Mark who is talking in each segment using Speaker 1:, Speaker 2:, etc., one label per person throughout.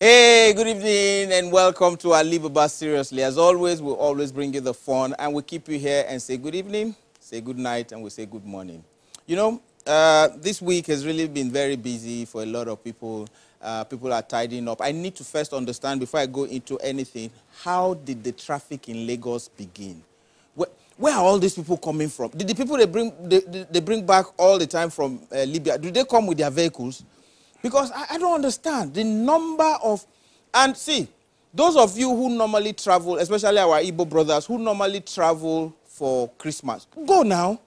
Speaker 1: Hey, good evening and welcome to AliBaba Seriously. As always, we'll always bring you the fun and we keep you here and say good evening, say good night, and we say good morning. You know, this week has really been very busy for a lot of people. People are tidying up. I need to first understand, before I go into anything, how did the traffic in Lagos begin? Where are all these people coming from? Did the people they bring back all the time from Libya, do they come with their vehicles? Because I don't understand the number of, and see, those of you who normally travel, especially our Igbo brothers who normally travel for Christmas, go now.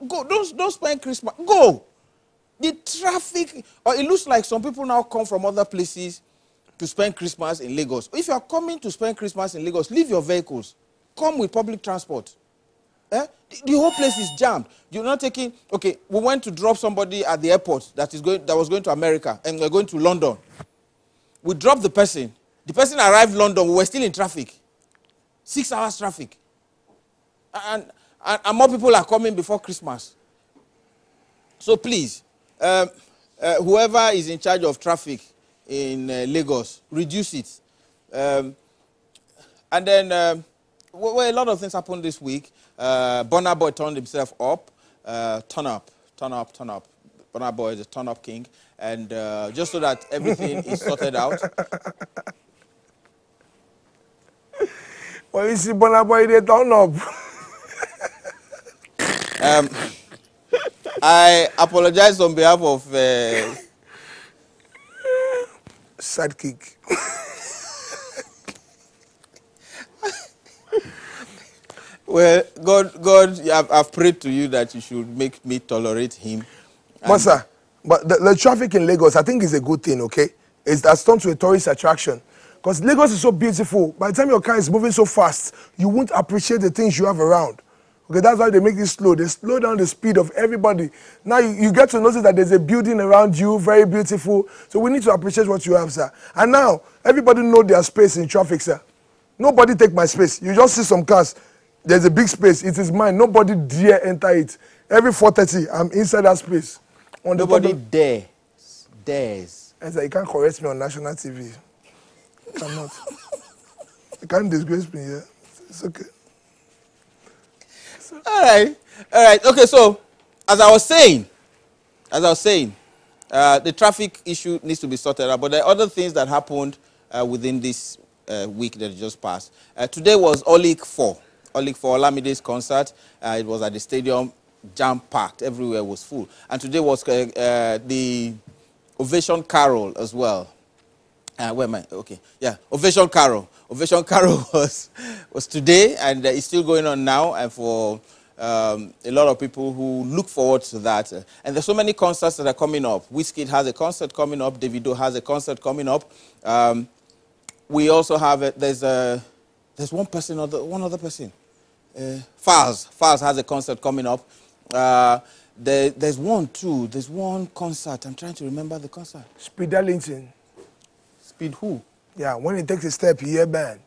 Speaker 1: Go, don't spend Christmas, go. The traffic, or it looks like some people now come from other places to spend Christmas in Lagos. If you are coming to spend Christmas in Lagos, leave your vehicles. Come with public transport. The whole place is jammed. You're not taking, okay, we went to drop somebody at the airport that was going to America and we're going to London. We dropped the person. The person arrived in London, we were still in traffic. 6 hours traffic. And more people are coming before Christmas. So please, whoever is in charge of traffic in Lagos, reduce it. And then, well, a lot of things happened this week. Burna Boy turned himself up. Turn up. Burna Boy is a turn-up king. And just so that everything is sorted out.
Speaker 2: When you see Burna Boy, they turn up.
Speaker 1: I apologize on behalf of...
Speaker 2: Sidekick.
Speaker 1: Well, God, I've prayed to you that you should make me tolerate him.
Speaker 2: Master, but the traffic in Lagos, I think is a good thing, okay? It's that's turned to a tourist attraction. Because Lagos is so beautiful. By the time your car is moving so fast, you won't appreciate the things you have around. Okay, that's why they make this slow. They slow down the speed of everybody. Now you get to notice that there's a building around you, very beautiful. So we need to appreciate what you have, sir. And now, everybody know their space in traffic, sir. Nobody take my space. You just see some cars. There's a big space. It is mine. Nobody dare enter it. Every 4:30, I'm inside that space.
Speaker 1: Nobody dares.
Speaker 2: I said, you can't correct me on national TV. You cannot. You can't disgrace me here. It's okay.
Speaker 1: All right. Okay, so as I was saying, the traffic issue needs to be sorted out. But there are other things that happened within this week that just passed. Today was Olik 4 Olamide's concert. It was at the stadium, jam-packed. Everywhere was full. And today was the Ovation Carol as well. Where am I? Okay, yeah, Ovation Carol. Ovation Carol was today, and it's still going on now. And for a lot of people who look forward to that. And there's so many concerts that are coming up. Wizkid has a concert coming up. Davido has a concert coming up. We also have there's one other person. Fars has a concert coming up. There's one concert. I'm trying to remember the concert.
Speaker 2: Speed Darlington.
Speaker 1: Speed who?
Speaker 2: Yeah, when he takes a step, he hear bang.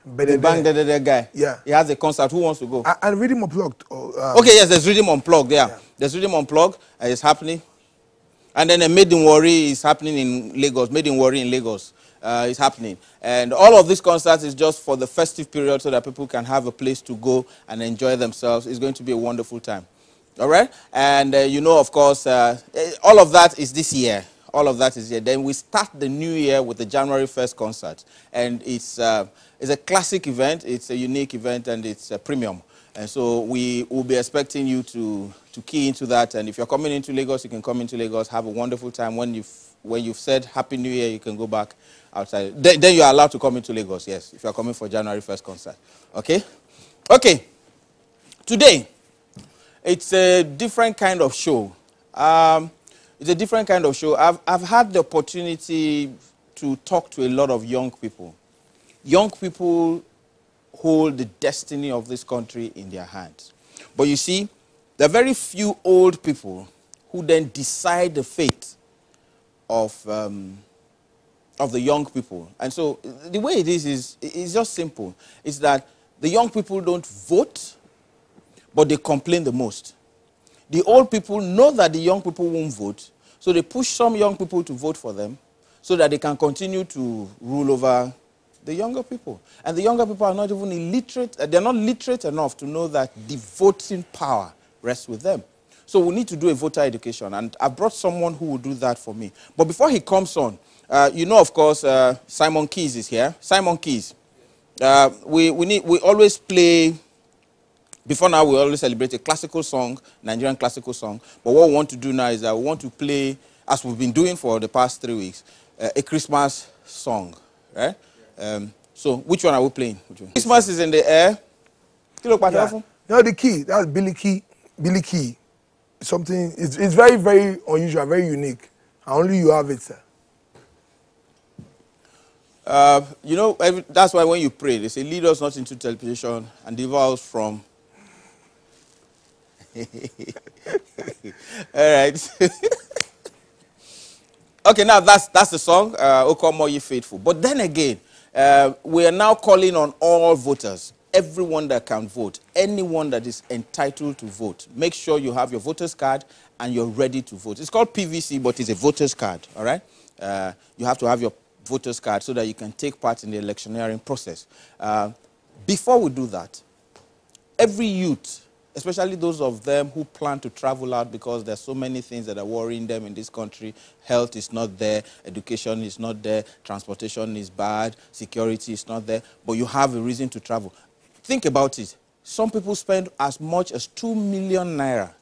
Speaker 1: The bang guy.
Speaker 2: Yeah.
Speaker 1: He has a concert. Who wants to go?
Speaker 2: And Rhythm Unplugged.
Speaker 1: Okay, yes, there's Rhythm Unplugged. Yeah. There's Rhythm Unplugged. It's happening. And then a Made in Worry is happening in Lagos. Made in Worry in Lagos is happening. And all of these concerts is just for the festive period so that people can have a place to go and enjoy themselves. It's going to be a wonderful time. All right? And you know, of course, all of that is this year. All of that is here. Then we start the new year with the January 1st concert. And it's a classic event. It's a unique event, and it's a premium. And so we will be expecting you to key into that. And if you're coming into Lagos, you can come into Lagos, have a wonderful time. When you've said Happy New Year, you can go back outside. Then you're allowed to come into Lagos, yes, if you're coming for January 1st concert. Okay? Okay. Today, it's a different kind of show. It's a different kind of show. I've had the opportunity to talk to a lot of young people. Young people hold the destiny of this country in their hands. But you see, there are very few old people who then decide the fate of the young people. And so the way it is just simple. It's that the young people don't vote, but they complain the most. The old people know that the young people won't vote, so they push some young people to vote for them. so that they can continue to rule over the younger people. And the younger people are not even illiterate, they're not literate enough to know that the voting power rests with them. So we need to do a voter education, and I brought someone who will do that for me. But before he comes on, you know, of course, Simon Keys is here. Simon Keys. We always play, before now we always celebrate a classical song, Nigerian classical song. But what we want to do now is that we want to play, as we've been doing for the past 3 weeks, a Christmas song, right? So which one are we playing? Christmas is in the air.
Speaker 2: Yeah. You know the key, that's Billy Key. Billy Key. Something, it's very, very unusual, very unique. And only you have it, sir.
Speaker 1: You know, that's why when you pray, they say, lead us not into temptation and deliver us from... All right. Okay, now that's the song, O Come All Ye Faithful. But then again, we are now calling on all voters, everyone that can vote, anyone that is entitled to vote. Make sure you have your voter's card and you're ready to vote. It's called PVC, but it's a voter's card, all right? You have to have your voter's card so that you can take part in the electioneering process. Before we do that, every youth, especially those of them who plan to travel out because there's so many things that are worrying them in this country. Health is not there, education is not there, transportation is bad, security is not there, but you have a reason to travel. Think about it. Some people spend as much as 2 million naira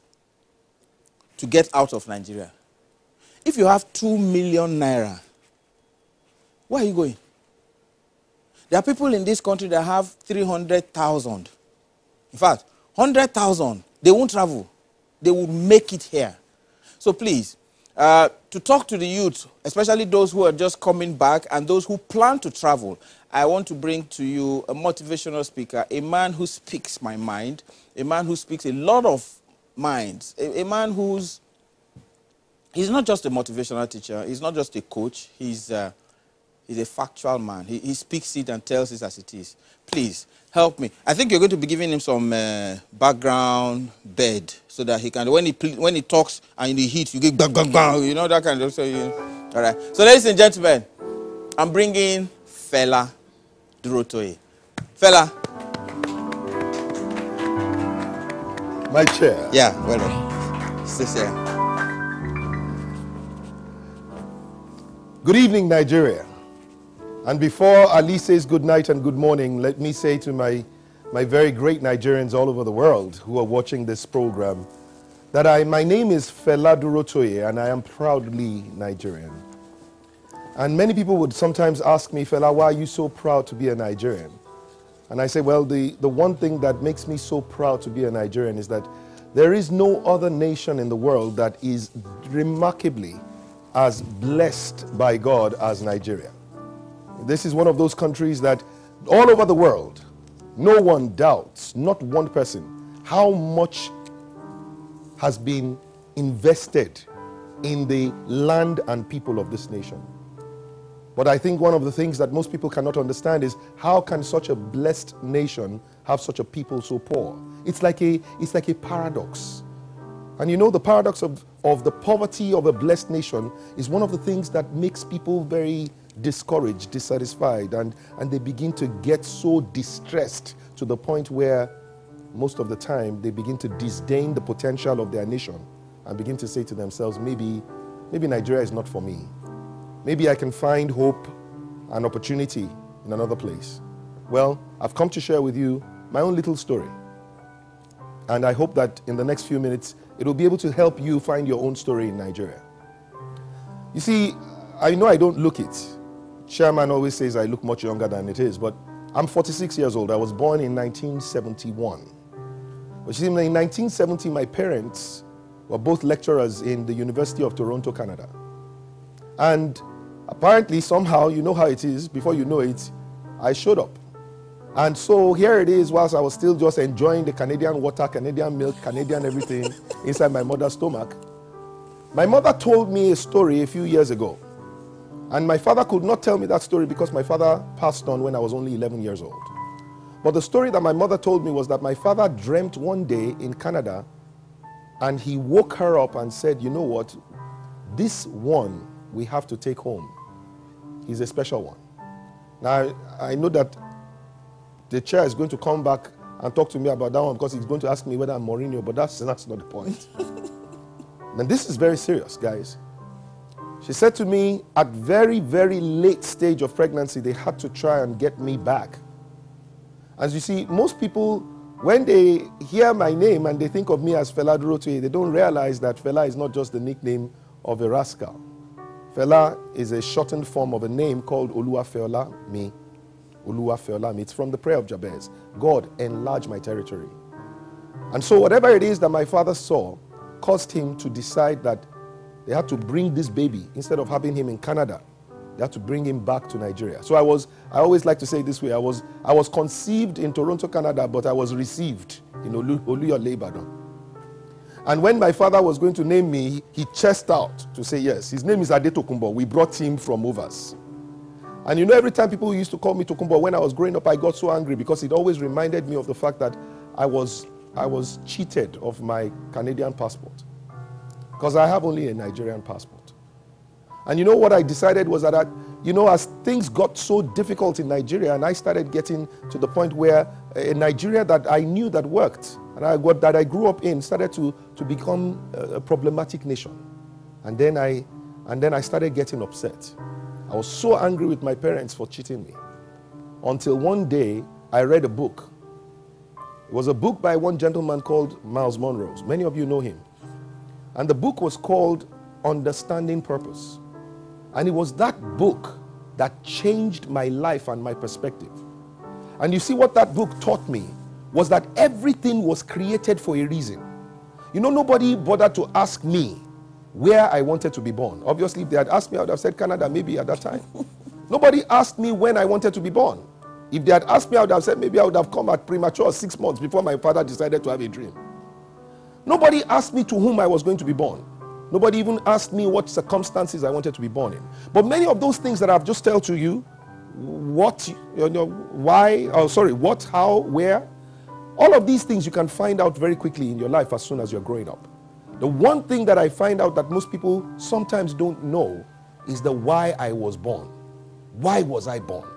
Speaker 1: to get out of Nigeria. If you have 2 million naira, where are you going? There are people in this country that have 300,000. In fact, 100,000, they won't travel. They will make it here. So please, to talk to the youth, especially those who are just coming back and those who plan to travel, I want to bring to you a motivational speaker, a man who speaks my mind, a man who speaks a lot of minds, a man who's, he's not just a motivational teacher, he's not just a coach, he's a factual man. He speaks it and tells it as it is. Please, help me. I think you're going to be giving him some background bed so that he can, when he talks and he hits, you get bang, bang, bang, you know, that kind of thing. All right. So, ladies and gentlemen, I'm bringing Fela Durotoye. Fela.
Speaker 3: My chair.
Speaker 1: Yeah, well done. Stay there.
Speaker 3: Good evening, Nigeria. And before Ali says good night and good morning, let me say to my very great Nigerians all over the world who are watching this program that my name is Fela Durotoye and I am proudly Nigerian. And many people would sometimes ask me, Fela, why are you so proud to be a Nigerian? And I say, well, the one thing that makes me so proud to be a Nigerian is that there is no other nation in the world that is remarkably as blessed by God as Nigeria. This is one of those countries that all over the world, no one doubts, not one person, how much has been invested in the land and people of this nation. But I think one of the things that most people cannot understand is how can such a blessed nation have such a people so poor? It's like a paradox. And you know, the paradox of the poverty of a blessed nation is one of the things that makes people very discouraged, dissatisfied, and they begin to get so distressed to the point where most of the time they begin to disdain the potential of their nation and begin to say to themselves, maybe Nigeria is not for me. Maybe I can find hope and opportunity in another place. Well, I've come to share with you my own little story. And I hope that in the next few minutes, it will be able to help you find your own story in Nigeria. You see, I know I don't look it. Chairman always says I look much younger than it is, but I'm 46 years old. I was born in 1971. But you see, in 1970, my parents were both lecturers in the University of Toronto, Canada. And apparently, somehow, you know how it is, before you know it, I showed up. And so here it is, whilst I was still just enjoying the Canadian water, Canadian milk, Canadian everything inside my mother's stomach. My mother told me a story a few years ago. And my father could not tell me that story because my father passed on when I was only 11 years old. But the story that my mother told me was that my father dreamt one day in Canada and he woke her up and said, you know what, this one we have to take home He's a special one. Now, I know that the chair is going to come back and talk to me about that one because he's going to ask me whether I'm Mourinho, but that's not the point. And this is very serious, guys. She said to me, at very, very late stage of pregnancy, they had to try and get me back. As you see, most people, when they hear my name and they think of me as Fela Durotoye, they don't realize that Fela is not just the nickname of a rascal. Fela is a shortened form of a name called Oluwafeolami. Oluwafeolami. It's from the prayer of Jabez. God, enlarge my territory. And so whatever it is that my father saw caused him to decide that they had to bring this baby, instead of having him in Canada, they had to bring him back to Nigeria. So I always like to say it this way, I was conceived in Toronto, Canada, but I was received in Oluyole, Ibadan. And when my father was going to name me, he chest out to say, yes, his name is Adetokunbo. We brought him from Overs. And you know, every time people used to call me Tokunbo, when I was growing up, I got so angry because it always reminded me of the fact that I was cheated of my Canadian passport. Because I have only a Nigerian passport. And you know what I decided was that, as things got so difficult in Nigeria, and I started getting to the point where a Nigeria that I knew that worked, and that I grew up in, started to become a problematic nation. And then I started getting upset. I was so angry with my parents for cheating me. Until one day, I read a book. It was a book by one gentleman called Miles Monroe. Many of you know him. And the book was called Understanding Purpose. And it was that book that changed my life and my perspective. And you see, what that book taught me was that everything was created for a reason. Nobody bothered to ask me where I wanted to be born. Obviously, if they had asked me, I would have said Canada maybe at that time. Nobody asked me when I wanted to be born. If they had asked me, I would have said maybe I would have come at premature 6 months before my father decided to have a dream. Nobody asked me to whom I was going to be born. Nobody even asked me what circumstances I wanted to be born in. But many of those things that I've just told to you, what, how, where, all of these things you can find out very quickly in your life as soon as you're growing up. The one thing that I find out that most people sometimes don't know is the why I was born. Why was I born?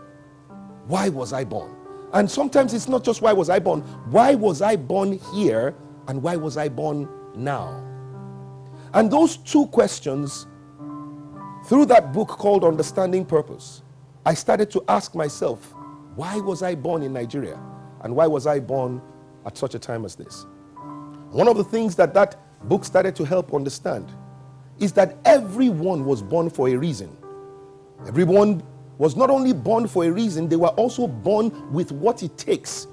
Speaker 3: Why was I born? And sometimes it's not just why was I born. Why was I born here? And why was I born now? And those two questions, through that book called Understanding Purpose, I started to ask myself, why was I born in Nigeria? And why was I born at such a time as this? One of the things that that book started to help understand is that everyone was born for a reason. Everyone was not only born for a reason, they were also born with what it takes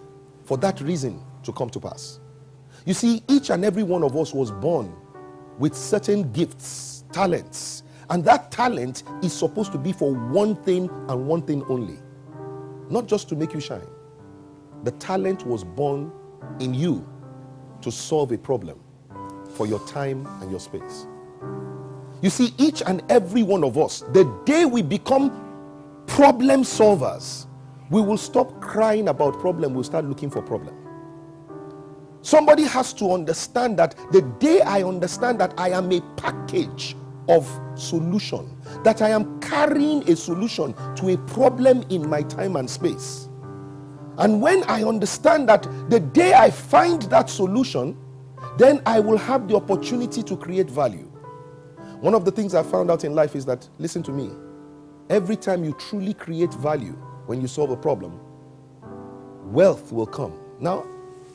Speaker 3: for that reason to come to pass. You see, each and every one of us was born with certain gifts, talents, and that talent is supposed to be for one thing and one thing only. Not just to make you shine. The talent was born in you to solve a problem for your time and your space. You see, each and every one of us, the day we become problem solvers, we will stop crying about problem, we'll start looking for problem. Somebody has to understand that the day I understand that I am a package of solution, that I am carrying a solution to a problem in my time and space. And when I understand that the day I find that solution, then I will have the opportunity to create value. One of the things I found out in life is that, listen to me, every time you truly create value when you solve a problem, wealth will come. Now,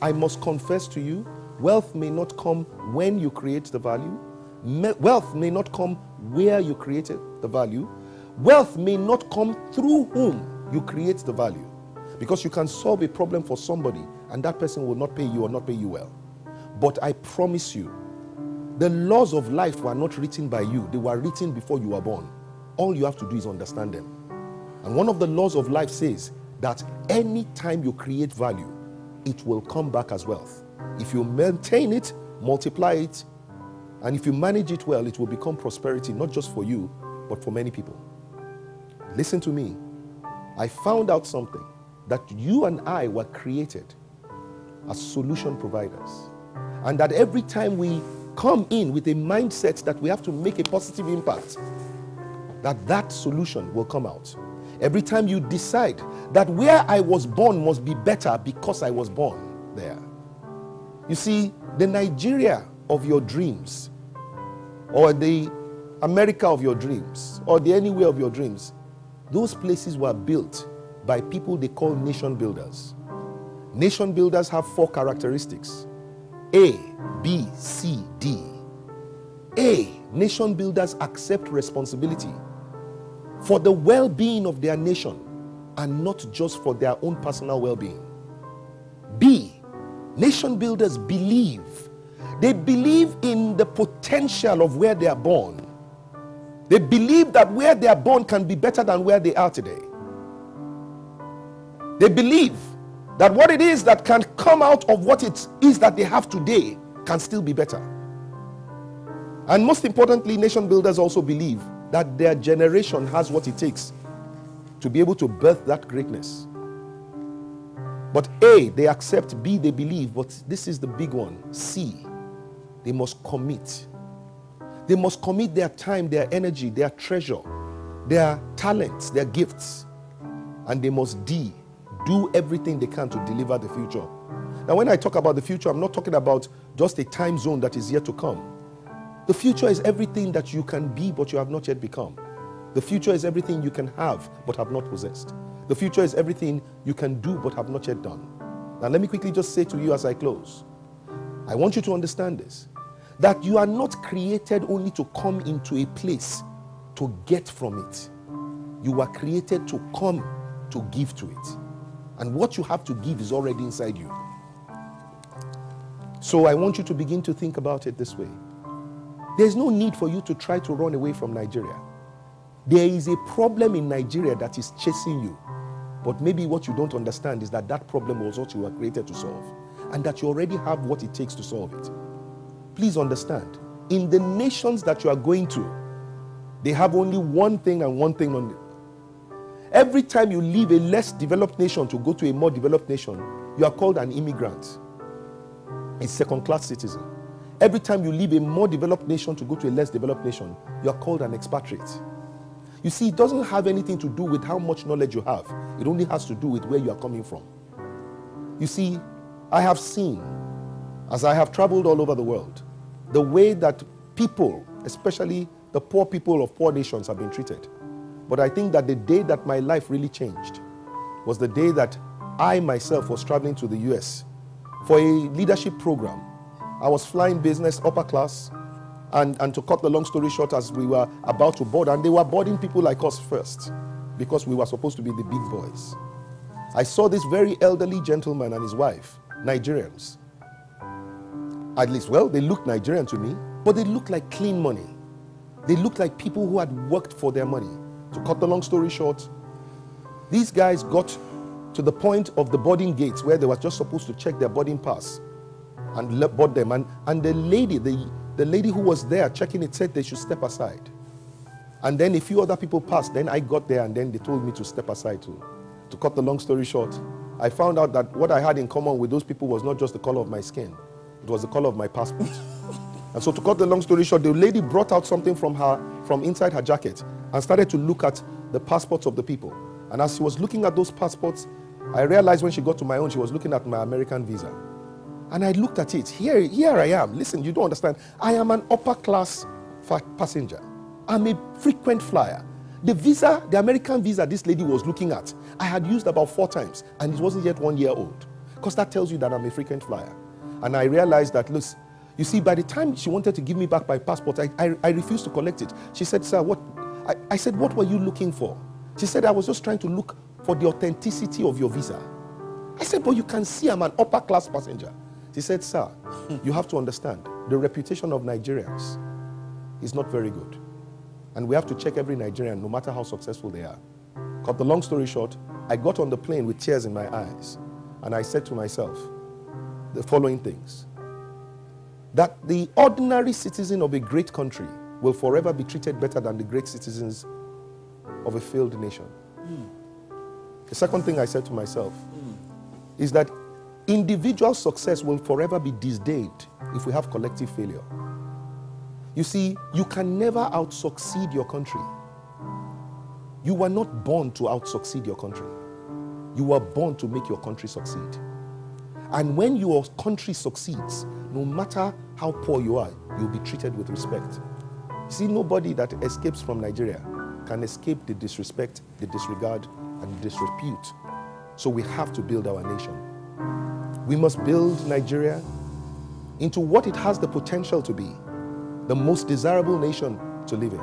Speaker 3: I must confess to you, wealth may not come when you create the value. Wealth may not come where you created the value. Wealth may not come through whom you create the value. Because you can solve a problem for somebody and that person will not pay you or not pay you well. But I promise you, the laws of life were not written by you. They were written before you were born. All you have to do is understand them. And one of the laws of life says that any time you create value, it will come back as wealth. If you maintain it, multiply it, and if you manage it well, it will become prosperity, not just for you, but for many people. Listen to me. I found out something, that you and I were created as solution providers. And that every time we come in with a mindset that we have to make a positive impact, that solution will come out. Every time you decide that where I was born must be better because I was born there. You see, the Nigeria of your dreams, or the America of your dreams, or the anywhere of your dreams, those places were built by people they call nation builders. Nation builders have 4 characteristics: A, B, C, D. A, nation builders accept responsibility for the well-being of their nation and not just for their own personal well-being. B, nation builders believe. They believe in the potential of where they are born. They believe that where they are born can be better than where they are today. They believe that what it is that can come out of what it is that they have today can still be better. And most importantly, nation builders also believe that their generation has what it takes to be able to birth that greatness. But A, they accept. B, they believe. But this is the big one. C, they must commit. They must commit their time, their energy, their treasure, their talents, their gifts. And they must D, do everything they can to deliver the future. Now, when I talk about the future, I'm not talking about just a time zone that is yet to come. The future is everything that you can be but you have not yet become. The future is everything you can have but have not possessed. The future is everything you can do but have not yet done. Now let me quickly just say to you as I close, I want you to understand this, that you are not created only to come into a place to get from it. You are created to come to give to it. And what you have to give is already inside you. So I want you to begin to think about it this way. There's no need for you to try to run away from Nigeria. There is a problem in Nigeria that is chasing you. But maybe what you don't understand is that that problem was what you were created to solve, and that you already have what it takes to solve it. Please understand, in the nations that you are going to, they have only one thing and one thing only. Every time you leave a less developed nation to go to a more developed nation, you are called an immigrant, a second-class citizen. Every time you leave a more developed nation to go to a less developed nation, you are called an expatriate. You see, it doesn't have anything to do with how much knowledge you have. It only has to do with where you are coming from. You see, I have seen, as I have traveled all over the world, the way that people, especially the poor people of poor nations, have been treated. But I think that the day that my life really changed was the day that I myself was traveling to the US for a leadership program. I was flying business, upper class, and to cut the long story short, as we were about to board, and they were boarding people like us first, because we were supposed to be the big boys. I saw this very elderly gentleman and his wife, Nigerians. At least, well, they looked Nigerian to me, but they looked like clean money. They looked like people who had worked for their money. To cut the long story short, these guys got to the point of the boarding gates where they were just supposed to check their boarding pass and board them. And the lady who was there checking it said they should step aside. And then a few other people passed. Then I got there and then they told me to step aside too. To cut the long story short, I found out that what I had in common with those people was not just the color of my skin. It was the color of my passport. And so to cut the long story short, the lady brought out something from inside her jacket and started to look at the passports of the people. And as she was looking at those passports, I realized when she got to my own, she was looking at my American visa. And I looked at it. Here I am. Listen, you don't understand. I am an upper class passenger. I'm a frequent flyer. The American visa this lady was looking at, I had used about 4 times, and it wasn't yet 1 year old. Because that tells you that I'm a frequent flyer. And I realized that, look, you see, by the time she wanted to give me back my passport, I refused to collect it. She said, sir, what? I said, what were you looking for? She said, I was just trying to look for the authenticity of your visa. I said, but you can see I'm an upper class passenger. She said, sir, you have to understand, the reputation of Nigerians is not very good. And we have to check every Nigerian, no matter how successful they are. Cut the long story short, I got on the plane with tears in my eyes. And I said to myself the following things. That the ordinary citizen of a great country will forever be treated better than the great citizens of a failed nation. The second thing I said to myself is that individual success will forever be disdained if we have collective failure. You see, you can never out-succeed your country. You were not born to out-succeed your country. You were born to make your country succeed. And when your country succeeds, no matter how poor you are, you'll be treated with respect. See, nobody that escapes from Nigeria can escape the disrespect, the disregard, and the disrepute. So we have to build our nation. We must build Nigeria into what it has the potential to be, the most desirable nation to live in.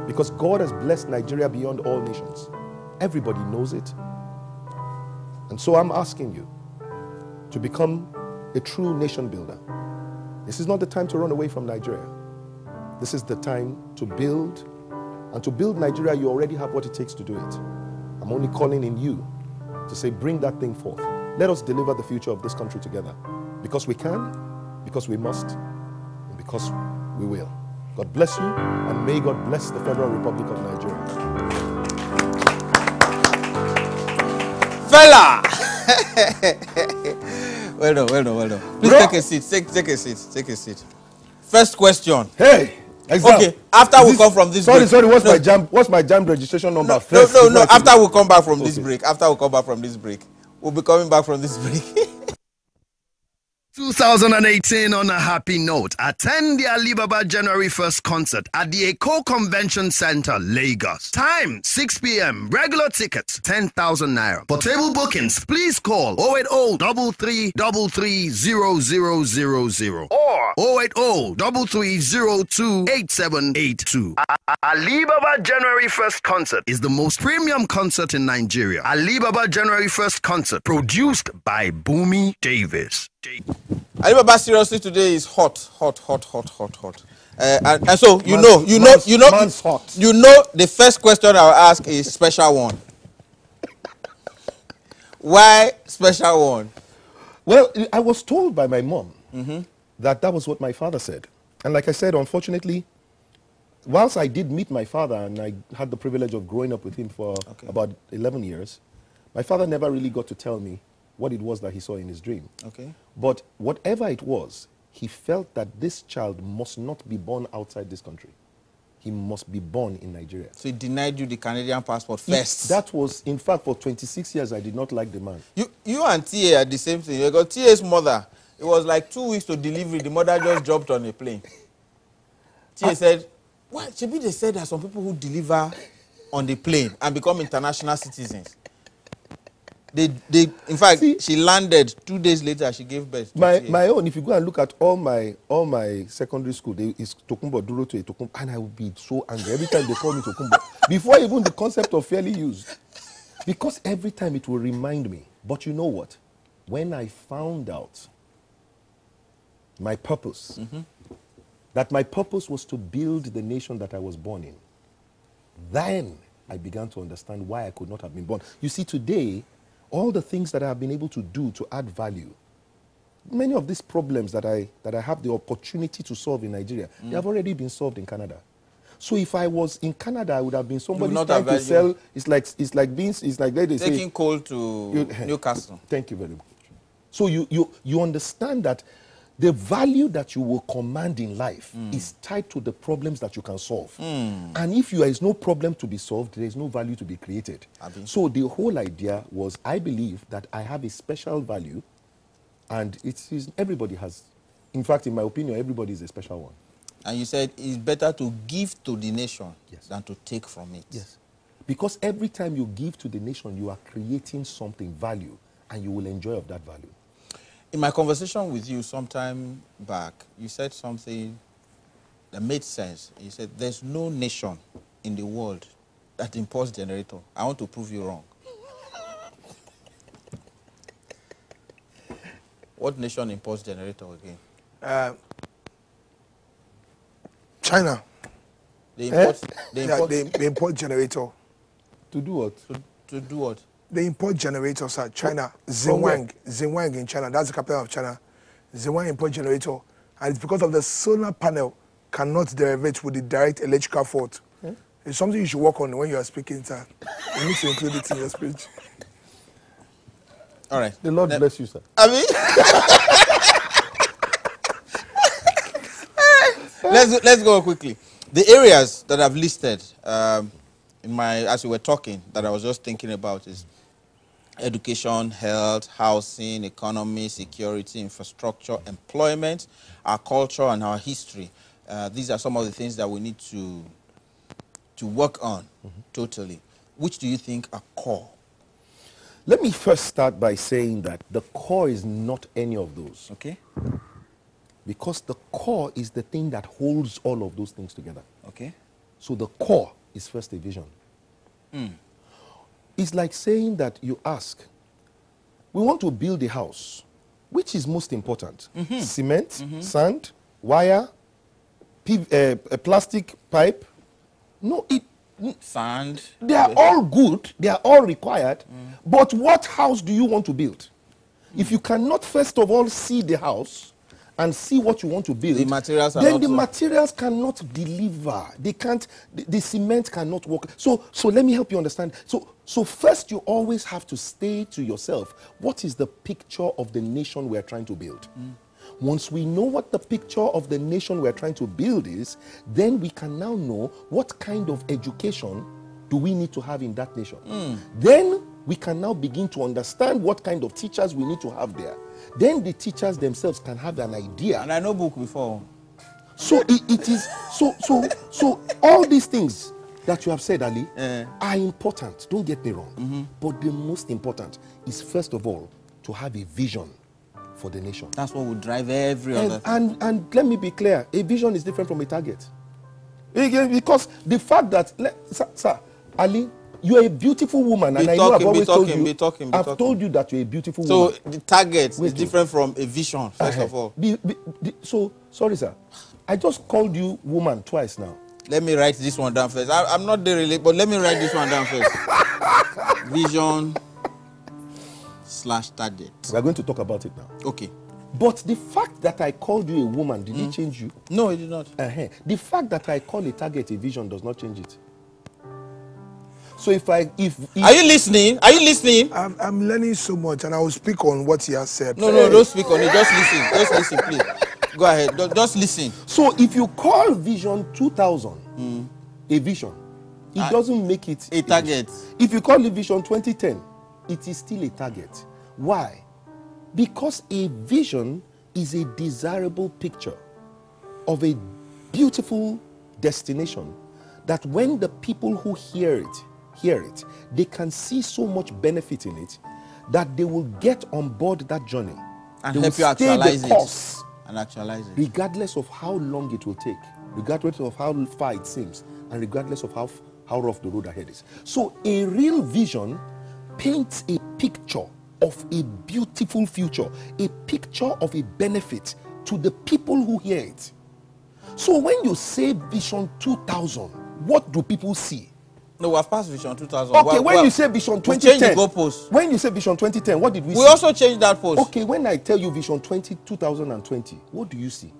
Speaker 3: Because God has blessed Nigeria beyond all nations. Everybody knows it. And so I'm asking you to become a true nation builder. This is not the time to run away from Nigeria. This is the time to build, and to build Nigeria, you already have what it takes to do it. I'm only calling in you to say, bring that thing forth. Let us deliver the future of this country together. Because we can, because we must, and because we will. God bless you, and may God bless the Federal Republic of Nigeria.
Speaker 1: Fella! Well done. Please take a seat. Take a seat. First question.
Speaker 3: Hey! Exam.
Speaker 1: Okay, after we come from this break.
Speaker 3: Sorry, what's my jam registration number?
Speaker 1: No, after we come back from this break. We'll be coming back from this break.
Speaker 4: 2018 on a happy note. Attend the AliBaba January 1st concert at the Eco Convention Center, Lagos. Time, 6 p.m. Regular tickets, 10,000 naira. For table bookings, please call 080-3333-0000 or 080-3302-8782. AliBaba January 1st concert is the most premium concert in Nigeria. AliBaba January 1st concert, produced by Bumi Davis.
Speaker 1: AliBaba seriously today is hot. And so
Speaker 3: Man's hot.
Speaker 1: The first question I'll ask is special one. Why special one?
Speaker 3: Well, I was told by my mom that was what my father said. And like I said, unfortunately, whilst I did meet my father and I had the privilege of growing up with him for about 11 years, my father never really got to tell me what it was that he saw in his dream.
Speaker 1: Okay.
Speaker 3: But whatever it was, he felt that this child must not be born outside this country. He must be born in Nigeria.
Speaker 1: So he denied you the Canadian passport first?
Speaker 3: That was, in fact, for 26 years, I did not like the man.
Speaker 1: You and TA are the same thing. You got TA's mother. It was like 2 weeks to delivery. The mother just jumped on a plane. TA said, "What? Maybe they said there are some people who deliver on the plane and become international citizens." In fact, she landed 2 days later. She gave birth.
Speaker 3: My own. If you go and look at all my secondary school, is Tokumbo Duro to a Tokumbo, and I would be so angry every time they call me Tokumbo. Before even the concept of fairly used, because every time it will remind me. But you know what? When I found out my purpose, that my purpose was to build the nation that I was born in, then I began to understand why I could not have been born. You see, today, all the things that I have been able to do to add value, many of these problems that I have the opportunity to solve in Nigeria, they have already been solved in Canada. So if I was in Canada, I would have been somebody trying to sell. It's like they say,
Speaker 1: taking coal to Newcastle.
Speaker 3: Thank you very much. So you understand that the value that you will command in life is tied to the problems that you can solve. And if there is no problem to be solved, there is no value to be created. So the whole idea was, I believe that I have a special value, and everybody has. In fact, in my opinion, everybody is a special one.
Speaker 1: And you said it's better to give to the nation than to take from it.
Speaker 3: Yes. Because every time you give to the nation, you are creating something, value, and you will enjoy of that value.
Speaker 1: In my conversation with you sometime back, you said something that made sense. You said, there's no nation in the world that imports generator. I want to prove you wrong. What nation imports generator again?
Speaker 2: China.
Speaker 1: They
Speaker 2: import generator.
Speaker 3: To do what?
Speaker 1: To do what?
Speaker 2: They import generators at China. Xinjiang in China. That's the capital of China. Xinjiang import generator. And it's because of the solar panel cannot derive with the direct electrical fault. It's something you should work on when you are speaking, sir. You need to include it in your speech.
Speaker 1: All right.
Speaker 3: The Lord bless you, sir.
Speaker 1: I mean, let's go quickly. The areas that I've listed, as we were talking, that I was just thinking about is education, health, housing, economy, security, infrastructure, employment, our culture, and our history. These are some of the things that we need to work on totally. Which do you think are core?
Speaker 3: Let me first start by saying that the core is not any of those.
Speaker 1: Okay.
Speaker 3: Because the core is the thing that holds all of those things together.
Speaker 1: Okay.
Speaker 3: So the core is first a vision. It's like saying that you ask, we want to build a house. Which is most important? Cement, sand, wire, a plastic pipe? No,
Speaker 1: Sand.
Speaker 3: they are all good, they are all required, but what house do you want to build? If you cannot first of all see the house and see what you want to build,
Speaker 1: The materials are
Speaker 3: then
Speaker 1: not
Speaker 3: the
Speaker 1: so-
Speaker 3: materials cannot deliver. They can't, the cement cannot work. So let me help you understand. So first you always have to stay to yourself. What is the picture of the nation we are trying to build? Once we know what the picture of the nation we are trying to build is, then we can now know what kind of education do we need to have in that nation. Then we can now begin to understand what kind of teachers we need to have there. Then the teachers themselves can have an idea.
Speaker 1: And I know book before.
Speaker 3: So it is so all these things that you have said, Ali, are important. Don't get me wrong. But the most important is first of all to have a vision for the nation.
Speaker 1: That's what would drive every other thing.
Speaker 3: And let me be clear, a vision is different from a target. Because the fact that, sir, Ali, you're a beautiful woman, and I know I've always told you, I've told you that you're a beautiful woman.
Speaker 1: So the target is different from a vision, first of all.
Speaker 3: So, sorry, sir, I just called you woman twice now.
Speaker 1: Let me write this one down first. I'm not there really, but let me write this one down first. Vision / target.
Speaker 3: We're going to talk about it now.
Speaker 1: Okay.
Speaker 3: But the fact that I called you a woman, did it change you?
Speaker 1: No, it did not.
Speaker 3: The fact that I call a target a vision does not change it. So if
Speaker 1: Are you listening? Are you listening?
Speaker 2: I'm learning so much, and I will speak on what he has said.
Speaker 1: No, don't speak on it. Just listen. Just listen, please. Go ahead. Just listen.
Speaker 3: So if you call Vision 2000 a vision, it doesn't make it
Speaker 1: A target.
Speaker 3: If you call it Vision 2010, it is still a target. Why? Because a vision is a desirable picture of a beautiful destination that when the people who hear it, they can see so much benefit in it that they will get on board that journey.
Speaker 1: And
Speaker 3: they
Speaker 1: help
Speaker 3: will
Speaker 1: you
Speaker 3: stay
Speaker 1: actualize
Speaker 3: the
Speaker 1: it.
Speaker 3: course,
Speaker 1: And actualize it.
Speaker 3: regardless of how long it will take, regardless of how far it seems, and regardless of how rough the road ahead is. So a real vision paints a picture of a beautiful future, a picture of a benefit to the people who hear it. So when you say Vision 2000, what do people see?
Speaker 1: No, we have passed Vision 2000.
Speaker 3: Okay, when you say Vision
Speaker 1: we
Speaker 3: 2010,
Speaker 1: changed the goalpost.
Speaker 3: when you say Vision 2010, what did we see?
Speaker 1: We also changed that post.
Speaker 3: Okay, when I tell you Vision 2020, what do you see?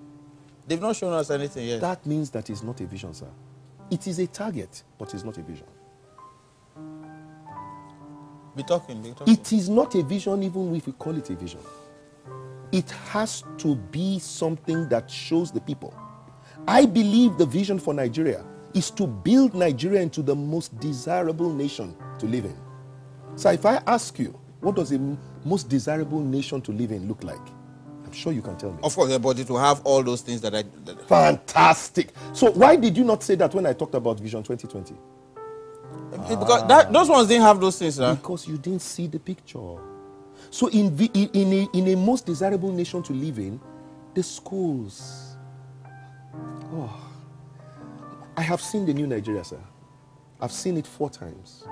Speaker 1: They've not shown us anything yet.
Speaker 3: That means that it's not a vision, sir. It is a target, but it's not a vision.
Speaker 1: Be talking.
Speaker 3: It is not a vision even if we call it a vision. It has to be something that shows the people. I believe the vision for Nigeria is to build Nigeria into the most desirable nation to live in. So if I ask you, what does a most desirable nation to live in look like? I'm sure you can tell me.
Speaker 1: Of course, but it will have all those things that
Speaker 3: Fantastic. So why did you not say that when I talked about Vision 2020?
Speaker 1: Because those ones didn't have those things, sir.
Speaker 3: Because you didn't see the picture. So in a most desirable nation to live in, the schools. Oh, I have seen the new Nigeria, sir. I've seen it 4 times.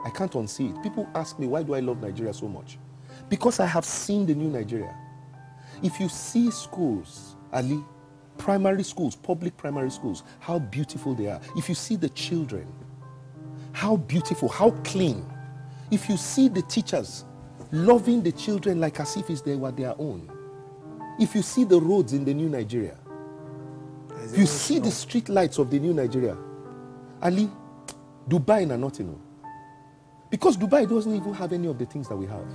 Speaker 3: I can't unsee it. People ask me, why do I love Nigeria so much? Because I have seen the new Nigeria. If you see schools, Ali, primary schools, public primary schools, how beautiful they are. If you see the children, how beautiful, how clean. If you see the teachers loving the children like as if they were their own. If you see the roads in the new Nigeria, if you see the street lights of the new Nigeria, Ali, Dubai na nothing. Because Dubai doesn't even have any of the things that we have.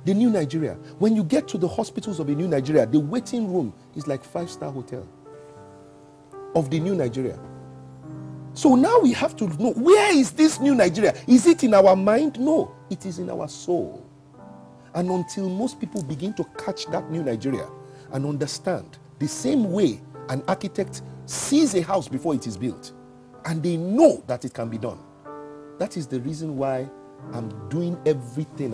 Speaker 3: The new Nigeria, when you get to the hospitals of the new Nigeria, the waiting room is like 5-star hotel of the new Nigeria. So now we have to know, where is this new Nigeria? Is it in our mind? No, it is in our soul. And until most people begin to catch that new Nigeria and understand the same way an architect sees a house before it is built, and they know that it can be done. That is the reason why I'm doing everything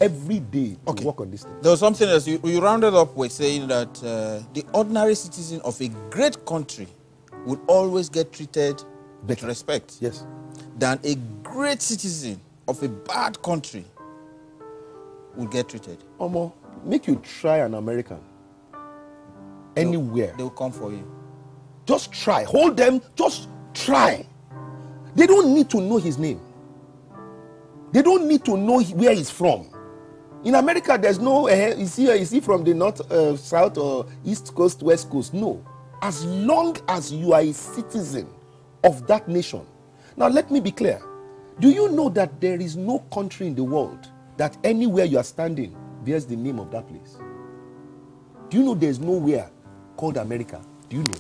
Speaker 3: every day to work on this thing.
Speaker 1: There was something else. You rounded up with saying that the ordinary citizen of a great country would always get treated with respect.
Speaker 3: Yes.
Speaker 1: Than a great citizen of a bad country would get treated.
Speaker 3: Omo, make you try an American. Anywhere.
Speaker 1: They will come for you.
Speaker 3: Just try. Hold them. Just try. They don't need to know his name. They don't need to know where he's from. In America, there's no, is he from the north, south, or east coast, west coast? No. As long as you are a citizen of that nation. Now, let me be clear. Do you know that there is no country in the world that anywhere you are standing bears the name of that place? Do you know there's nowhere called America? Do you know?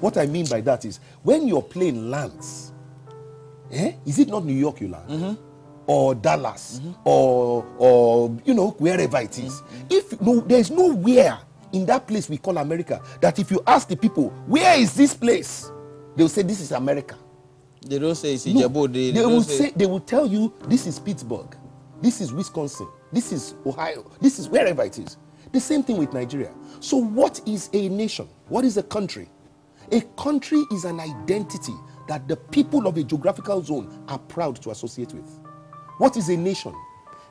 Speaker 3: What I mean by that is, when your plane lands, is it not New York you land? Or Dallas? Or you know, wherever it is. If no, there's nowhere in that place we call America that if you ask the people, where is this place? They'll say, this is America.
Speaker 1: They don't say it's
Speaker 3: No,
Speaker 1: Ijebu.
Speaker 3: they will tell you, this is Pittsburgh. This is Wisconsin. This is Ohio. This is wherever it is. The same thing with Nigeria. So what is a nation? What is a country? A country is an identity that the people of a geographical zone are proud to associate with. What is a nation?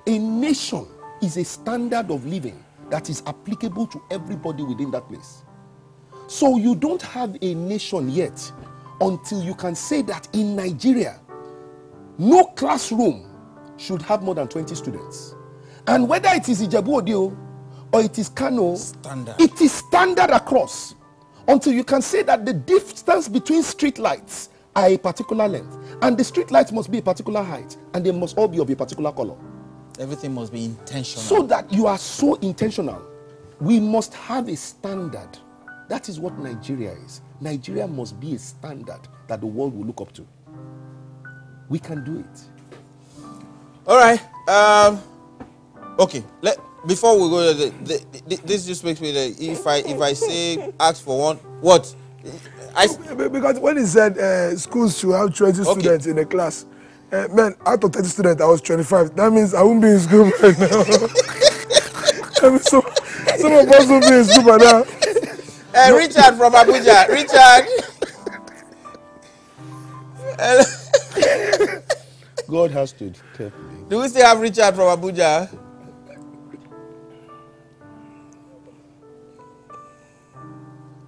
Speaker 3: A nation is a standard of living that is applicable to everybody within that place. So you don't have a nation yet until you can say that in Nigeria, no classroom should have more than 20 students. And whether it is Ijebu Odio or it is Kano, it is standard across. Until you can say that the distance between street lights are a particular length, and the street lights must be a particular height, and they must all be of a particular color.
Speaker 1: Everything must be intentional.
Speaker 3: So that you are so intentional. We must have a standard. That is what Nigeria is. Nigeria must be a standard that the world will look up to. We can do it.
Speaker 1: All right. Okay. Before we go, this just makes me if I say ask for one, what?
Speaker 2: Because when he said schools should have 20 students in a class, man, out of 30 students, I was 25. That means I won't be in school right now. I mean, some of us will be in school by now.
Speaker 1: Richard from Abuja. Richard.
Speaker 3: God has to help me.
Speaker 1: Do we still have Richard from Abuja?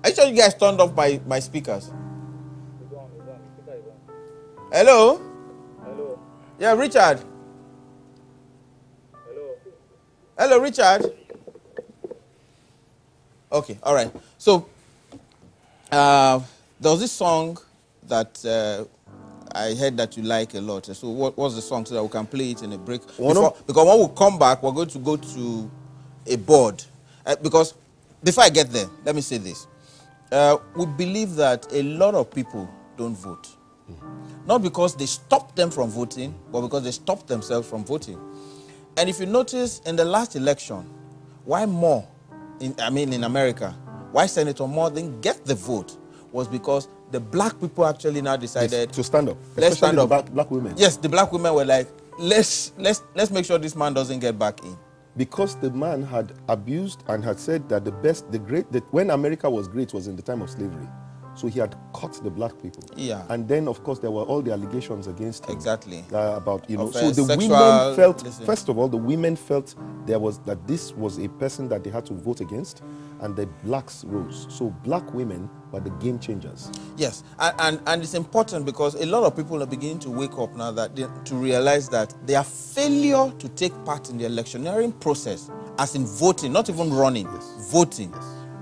Speaker 1: Are you sure you guys turned off my speakers? Hello?
Speaker 5: Hello?
Speaker 1: Yeah, Richard.
Speaker 5: Hello?
Speaker 1: Hello, Richard. Okay, all right. So, there was this song that I heard that you like a lot. So, what's the song so that we can play it in a break? Because when we come back, we're going to go to a board. Because before I get there, let me say this. We believe that a lot of people don't vote. Not because they stopped them from voting, but because they stopped themselves from voting. And if you notice, in the last election, why more, in America, why Senator Moore didn't get the vote was because the black people actually now decided
Speaker 3: to stand up.
Speaker 1: Let's stand up.
Speaker 3: Black women.
Speaker 1: Yes, the black women were like, let's make sure this man doesn't get back in.
Speaker 3: Because the man had abused and had said that when America was great was in the time of slavery. So he had cut the black people. Yeah. And then, of course, there were all the allegations against him.
Speaker 1: Exactly.
Speaker 3: About,
Speaker 1: so
Speaker 3: the women felt, first of all, the women felt that this was a person that they had to vote against, and the blacks rose. So black women were the game changers.
Speaker 1: Yes, and it's important because a lot of people are beginning to wake up now to realize that their failure to take part in the electioneering process, as in voting, not even running, voting,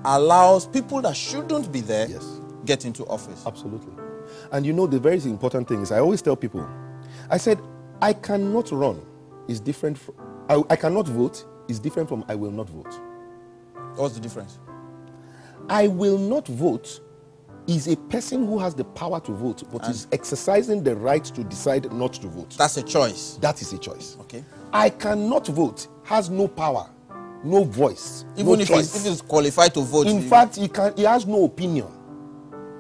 Speaker 1: allows people that shouldn't be there get into office.
Speaker 3: Absolutely. And you know, the very important thing is, I always tell people, I said, I cannot run is different from, I cannot vote is different from I will not vote.
Speaker 1: What's the difference?
Speaker 3: I will not vote is a person who has the power to vote, but is exercising the right to decide not to vote.
Speaker 1: That's a choice.
Speaker 3: That is a choice.
Speaker 1: Okay.
Speaker 3: I cannot vote has no power, no voice,
Speaker 1: Even
Speaker 3: no
Speaker 1: if
Speaker 3: choice.
Speaker 1: he's qualified to vote.
Speaker 3: In fact, he has no opinion.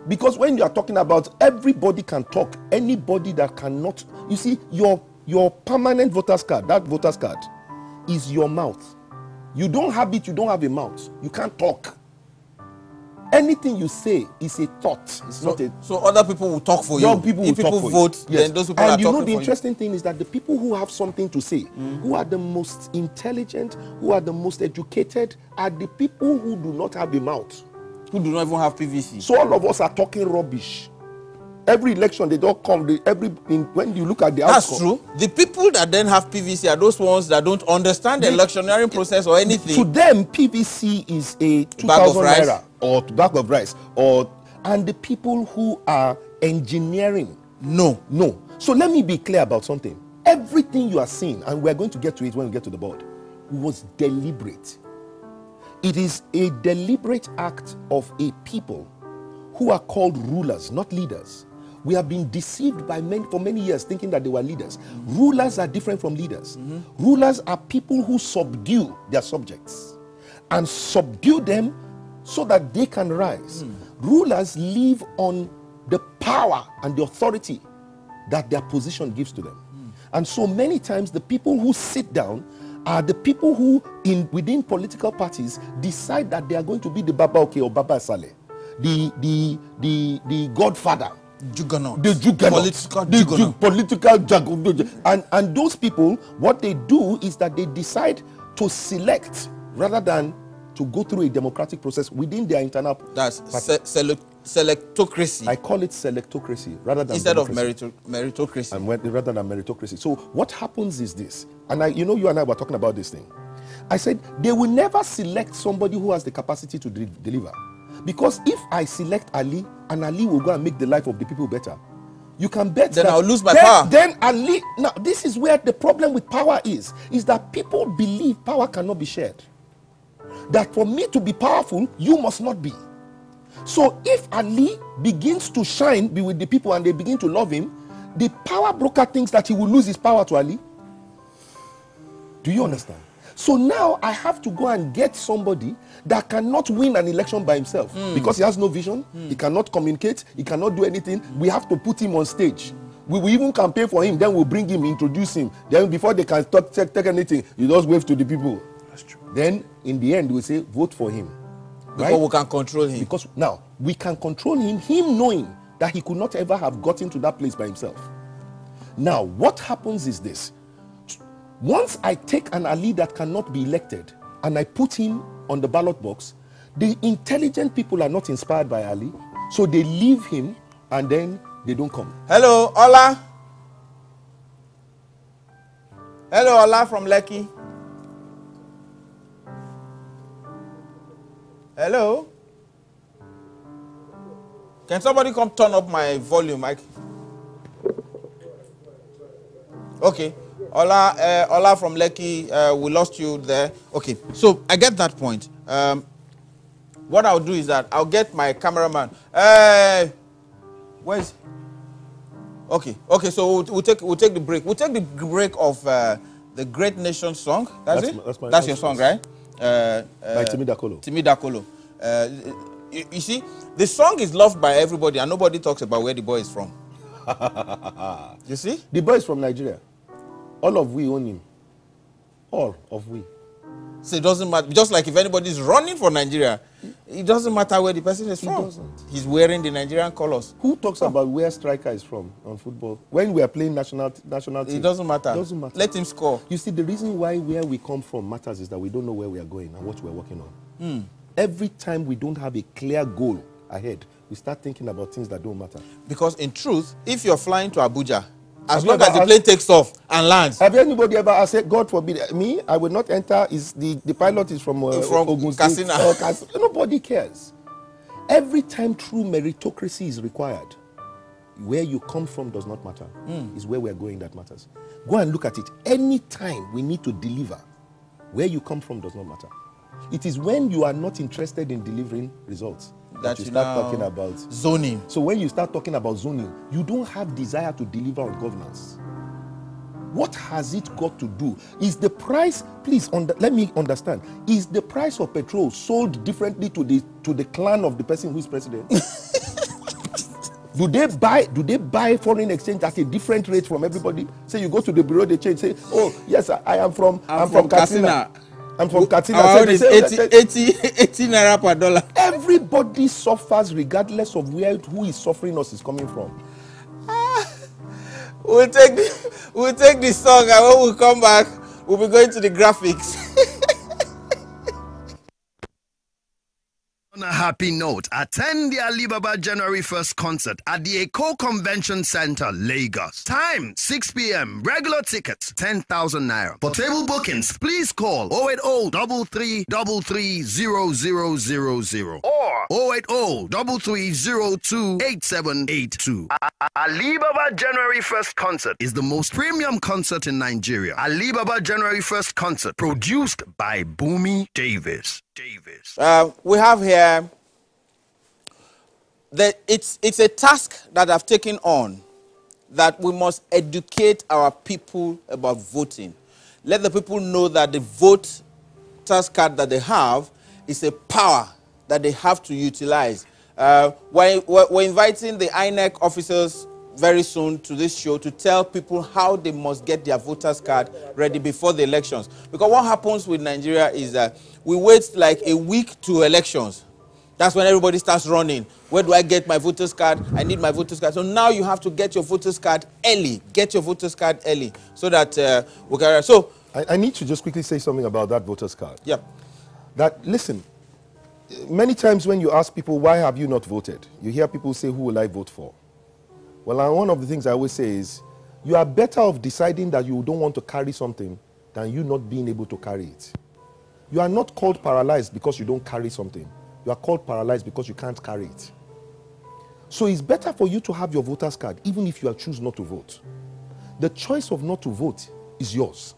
Speaker 3: Because when you are talking about everybody can talk, anybody that cannot, you see, your permanent voter's card, that voter's card, is your mouth. You don't have it, you don't have a mouth. You can't talk. Anything you say is a thought. It's not a.
Speaker 1: So other people will talk for you.
Speaker 3: People
Speaker 1: if
Speaker 3: will
Speaker 1: people
Speaker 3: talk
Speaker 1: vote,
Speaker 3: for you. Yes.
Speaker 1: then those people are
Speaker 3: and you
Speaker 1: talking
Speaker 3: know the
Speaker 1: for
Speaker 3: interesting thing is that the people who have something to say, who are the most intelligent, who are the most educated, are the people who do not have a mouth.
Speaker 1: Who do not even have PVC.
Speaker 3: So all of us are talking rubbish. Every election they don't come. When you look at the outcome,
Speaker 1: that's true. The people that then have PVC are those ones that don't understand the electioneering process or anything.
Speaker 3: To them, PVC is a 2,000 naira or bag of rice, and the people who are engineering. No. So let me be clear about something. Everything you are seeing, and we're going to get to it when we get to the board, was deliberate. It is a deliberate act of a people who are called rulers, not leaders. We have been deceived by for many years thinking that they were leaders. Rulers are different from leaders. Rulers are people who subdue their subjects and subdue them so that they can rise. Rulers live on the power and the authority that their position gives to them. And so many times the people who sit down are the people who within political parties decide that they are going to be the Baba Oke or Baba Saleh, the godfather,
Speaker 1: Juggernaut.
Speaker 3: The juggernaut.
Speaker 1: Political
Speaker 3: juggernaut. And those people, what they do is that they decide to select rather than to go through a democratic process within their internal
Speaker 1: That's selectocracy.
Speaker 3: I call it selectocracy rather than
Speaker 1: instead
Speaker 3: democracy.
Speaker 1: of meritocracy.
Speaker 3: And rather than meritocracy. So what happens is this, and you and I were talking about this thing. I said they will never select somebody who has the capacity to deliver. Because if I select Ali, and Ali will go and make the life of the people better, you can bet
Speaker 1: then
Speaker 3: that
Speaker 1: I'll lose my power.
Speaker 3: Then Ali, now this is where the problem with power is that people believe power cannot be shared. That for me to be powerful, you must not be. So if Ali begins to shine, be with the people, and they begin to love him, the power broker thinks that he will lose his power to Ali. Do you understand? So now I have to go and get somebody that cannot win an election by himself because he has no vision, he cannot communicate, he cannot do anything. We have to put him on stage. We will even campaign for him, then we'll bring him, introduce him. Then before they can take anything, you just wave to the people.
Speaker 2: That's true.
Speaker 3: Then in the end, we say, vote for him.
Speaker 1: Because
Speaker 3: right?
Speaker 1: we can control him.
Speaker 3: Because now, we can control him knowing that he could not ever have gotten to that place by himself. Now, what happens is this. Once I take an Ali that cannot be elected and I put him on the ballot box, the intelligent people are not inspired by Ali, so they leave him and then they don't come.
Speaker 1: Hello, Ola. Hello, Ola from Lekki. Hello. Can somebody come turn up my volume, Mike? Okay. Ola from Lekki, we lost you there. Okay, so I get that point. What I'll do is that I'll get my cameraman. Where's? Okay, so we'll take the break. We'll take the break of the Great Nation song. That's it. That's your song, right?
Speaker 3: By Timi Dakolo.
Speaker 1: Timi Dakolo. You see, the song is loved by everybody, and nobody talks about where the boy is from. You see,
Speaker 3: the boy is from Nigeria. All of we own him. All of we.
Speaker 1: So it doesn't matter. Just like if anybody is running for Nigeria, it doesn't matter where the person is from.
Speaker 3: Doesn't.
Speaker 1: He's wearing the Nigerian colors.
Speaker 3: Who talks about where striker is from on football? When we are playing national team.
Speaker 1: It doesn't matter.
Speaker 3: It doesn't matter.
Speaker 1: Let him score.
Speaker 3: You see, the reason why where we come from matters is that we don't know where we are going and what we are working on. Every time we don't have a clear goal ahead, we start thinking about things that don't matter.
Speaker 1: Because in truth, if you're flying to Abuja, as long as the plane takes off and lands.
Speaker 3: Have anybody ever said, God forbid, me, I will not enter, the pilot is from Ogun State. Nobody cares. Every time true meritocracy is required, where you come from does not matter. It's where we are going that matters. Go and look at it. Any time we need to deliver, where you come from does not matter. It is when you are not interested in delivering results
Speaker 1: that
Speaker 3: you
Speaker 1: you
Speaker 3: start
Speaker 1: now
Speaker 3: talking about
Speaker 1: zoning.
Speaker 3: So when you start talking about zoning, you don't have desire to deliver on governance. What has it got to do? Is the price, please, let me understand, is the price of petrol sold differently to the clan of the person who is president? Do they buy foreign exchange at a different rate from everybody? Say you go to the bureau de change, say, oh yes, I'm from Katsina. I'm from Katsina.
Speaker 1: Our own is 80 naira per dollar.
Speaker 3: Everybody suffers regardless of who is suffering us is coming from.
Speaker 1: We'll take the song, and when we come back, we'll be going to the graphics.
Speaker 4: On a happy note, attend the AliBaba January 1st concert at the Eco Convention Center, Lagos. Time, 6 p.m. Regular tickets, 10,000 naira. For table bookings, please call 080-3333-0000 or 080-3302-8782. AliBaba January 1st concert is the most premium concert in Nigeria. AliBaba January 1st concert, produced by Bumi Davis.
Speaker 1: We have here that it's a task that I've taken on, that we must educate our people about voting. Let the people know that the voter's card that they have is a power that they have to utilize. We're inviting the INEC officers very soon to this show to tell people how they must get their voter's card ready before the elections. Because what happens with Nigeria is that we wait like a week to elections. That's when everybody starts running. Where do I get my voter's card? I need my voter's card. So now you have to get your voter's card early. Get your voter's card early so that we can. So
Speaker 3: I need to just quickly say something about that voter's card.
Speaker 1: Yeah.
Speaker 3: That, listen, many times when you ask people, why have you not voted? You hear people say, who will I vote for? Well, one of the things I always say is, you are better off deciding that you don't want to carry something than you not being able to carry it. You are not called paralyzed because you don't carry something. You are called paralyzed because you can't carry it. So it's better for you to have your voter's card, even if you choose not to vote. The choice of not to vote is yours,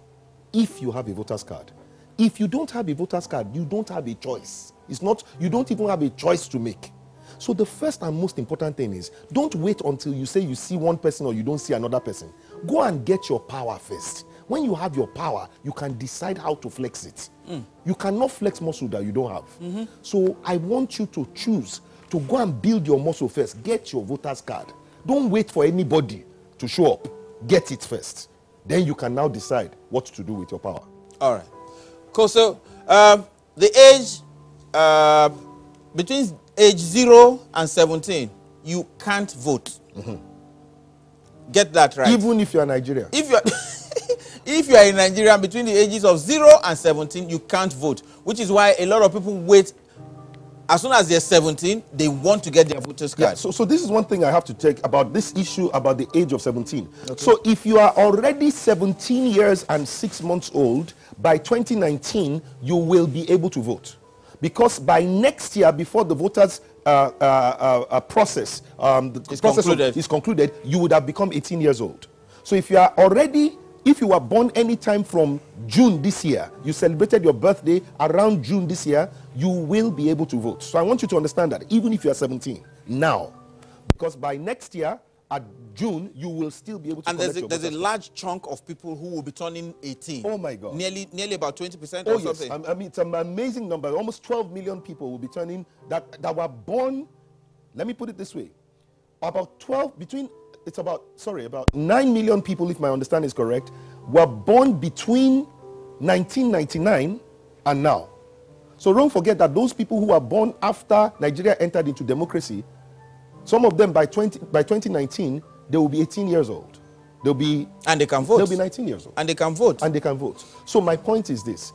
Speaker 3: if you have a voter's card. If you don't have a voter's card, you don't have a choice. It's not, you don't even have a choice to make. So the first and most important thing is, don't wait until you say you see one person or you don't see another person. Go and get your power first. When you have your power, you can decide how to flex it. You cannot flex muscle that you don't have. So I want you to choose to go and build your muscle first. Get your voter's card. Don't wait for anybody to show up. Get it first. Then you can now decide what to do with your power.
Speaker 1: All right. Cool. So the age, between age 0 and 17, you can't vote. Get that right.
Speaker 3: Even if you're Nigerian.
Speaker 1: If you are in Nigeria between the ages of 0 and 17, you can't vote, which is why a lot of people wait. As soon as they're 17, they want to get their voter's card.
Speaker 3: Yeah, so this is one thing I have to take about this issue about the age of 17. Okay. So if you are already 17 years and 6 months old, by 2019, you will be able to vote. Because by next year, before the voters process is concluded, you would have become 18 years old. So if you are already, if you were born anytime from June this year, you celebrated your birthday around June this year, you will be able to vote. So I want you to understand that, even if you are 17 now, because by next year, at June, you will still be able to.
Speaker 1: And there's a large chunk of people who will be turning 18.
Speaker 3: Oh my God!
Speaker 1: Nearly about 20%
Speaker 3: or
Speaker 1: something.
Speaker 3: Yes. I mean, it's an amazing number. Almost 12 million people will be turning that were born. Let me put it this way: about 9 million people, if my understanding is correct, were born between 1999 and now. So don't forget that those people who were born after Nigeria entered into democracy, some of them by 2019, they will be 18 years old.
Speaker 1: And they can vote.
Speaker 3: They'll be 19 years old.
Speaker 1: And they can vote.
Speaker 3: And they can vote. So my point is this: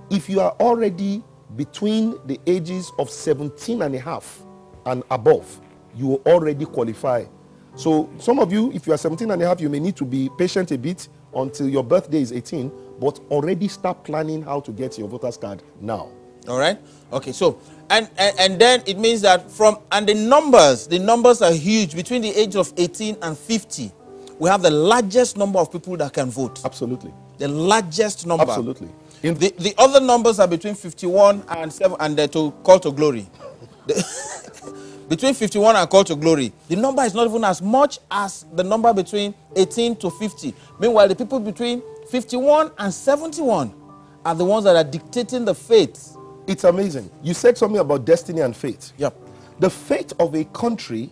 Speaker 3: if you are already between the ages of 17 and a half and above, you will already qualify. So some of you, if you are 17 and a half, you may need to be patient a bit until your birthday is 18, but already start planning how to get your voter's card now.
Speaker 1: All right. Okay. So and then it means that the numbers are huge. Between the age of 18 and 50, we have the largest number of people that can vote.
Speaker 3: Absolutely.
Speaker 1: The largest number.
Speaker 3: Absolutely.
Speaker 1: The other numbers are between 51 and 7 and to call to glory. between 51 and Call to Glory, the number is not even as much as the number between 18 to 50. Meanwhile, the people between 51 and 71 are the ones that are dictating the fate.
Speaker 3: It's amazing. You said something about destiny and fate.
Speaker 1: Yep.
Speaker 3: The fate of a country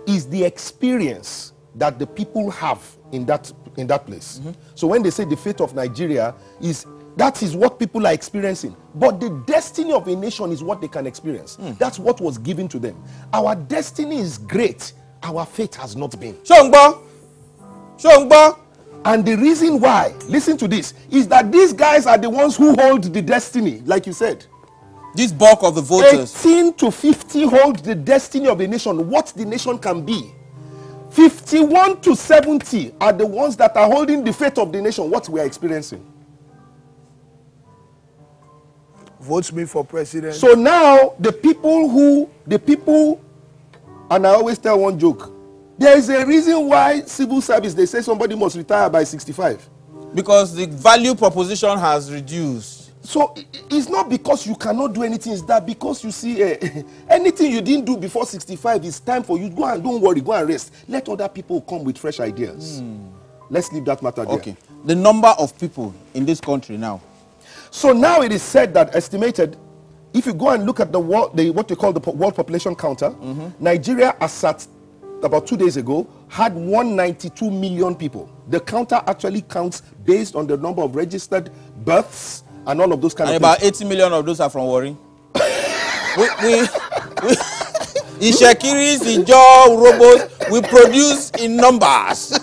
Speaker 3: is the experience that the people have in that place. So when they say the fate of Nigeria that is what people are experiencing. But the destiny of a nation is what they can experience. That's what was given to them. Our destiny is great. Our fate has not been.
Speaker 1: Shongbo.
Speaker 3: And the reason why, listen to this, is that these guys are the ones who hold the destiny, like you said.
Speaker 1: This bulk of the voters.
Speaker 3: 18 to 50 hold the destiny of a nation, what the nation can be. 51 to 70 are the ones that are holding the fate of the nation, what we are experiencing.
Speaker 2: Votes me for president.
Speaker 3: So now, the people, and I always tell one joke, there is a reason why civil service, they say somebody must retire by 65.
Speaker 1: Because the value proposition has reduced.
Speaker 3: So it's not because you cannot do anything, it's that because you see anything you didn't do before 65, it's time for you. Go and don't worry, go and rest. Let other people come with fresh ideas. Let's leave that matter there.
Speaker 1: Okay. The number of people in this country now.
Speaker 3: So now it is said that estimated, if you go and look at the what they call the world population counter, Nigeria, as at about 2 days ago, had 192 million people. The counter actually counts based on the number of registered births and all of those kind of
Speaker 1: about
Speaker 3: things.
Speaker 1: 80 million of those are from Warri. In Shakiris, in Joe, Robos, we produce in numbers.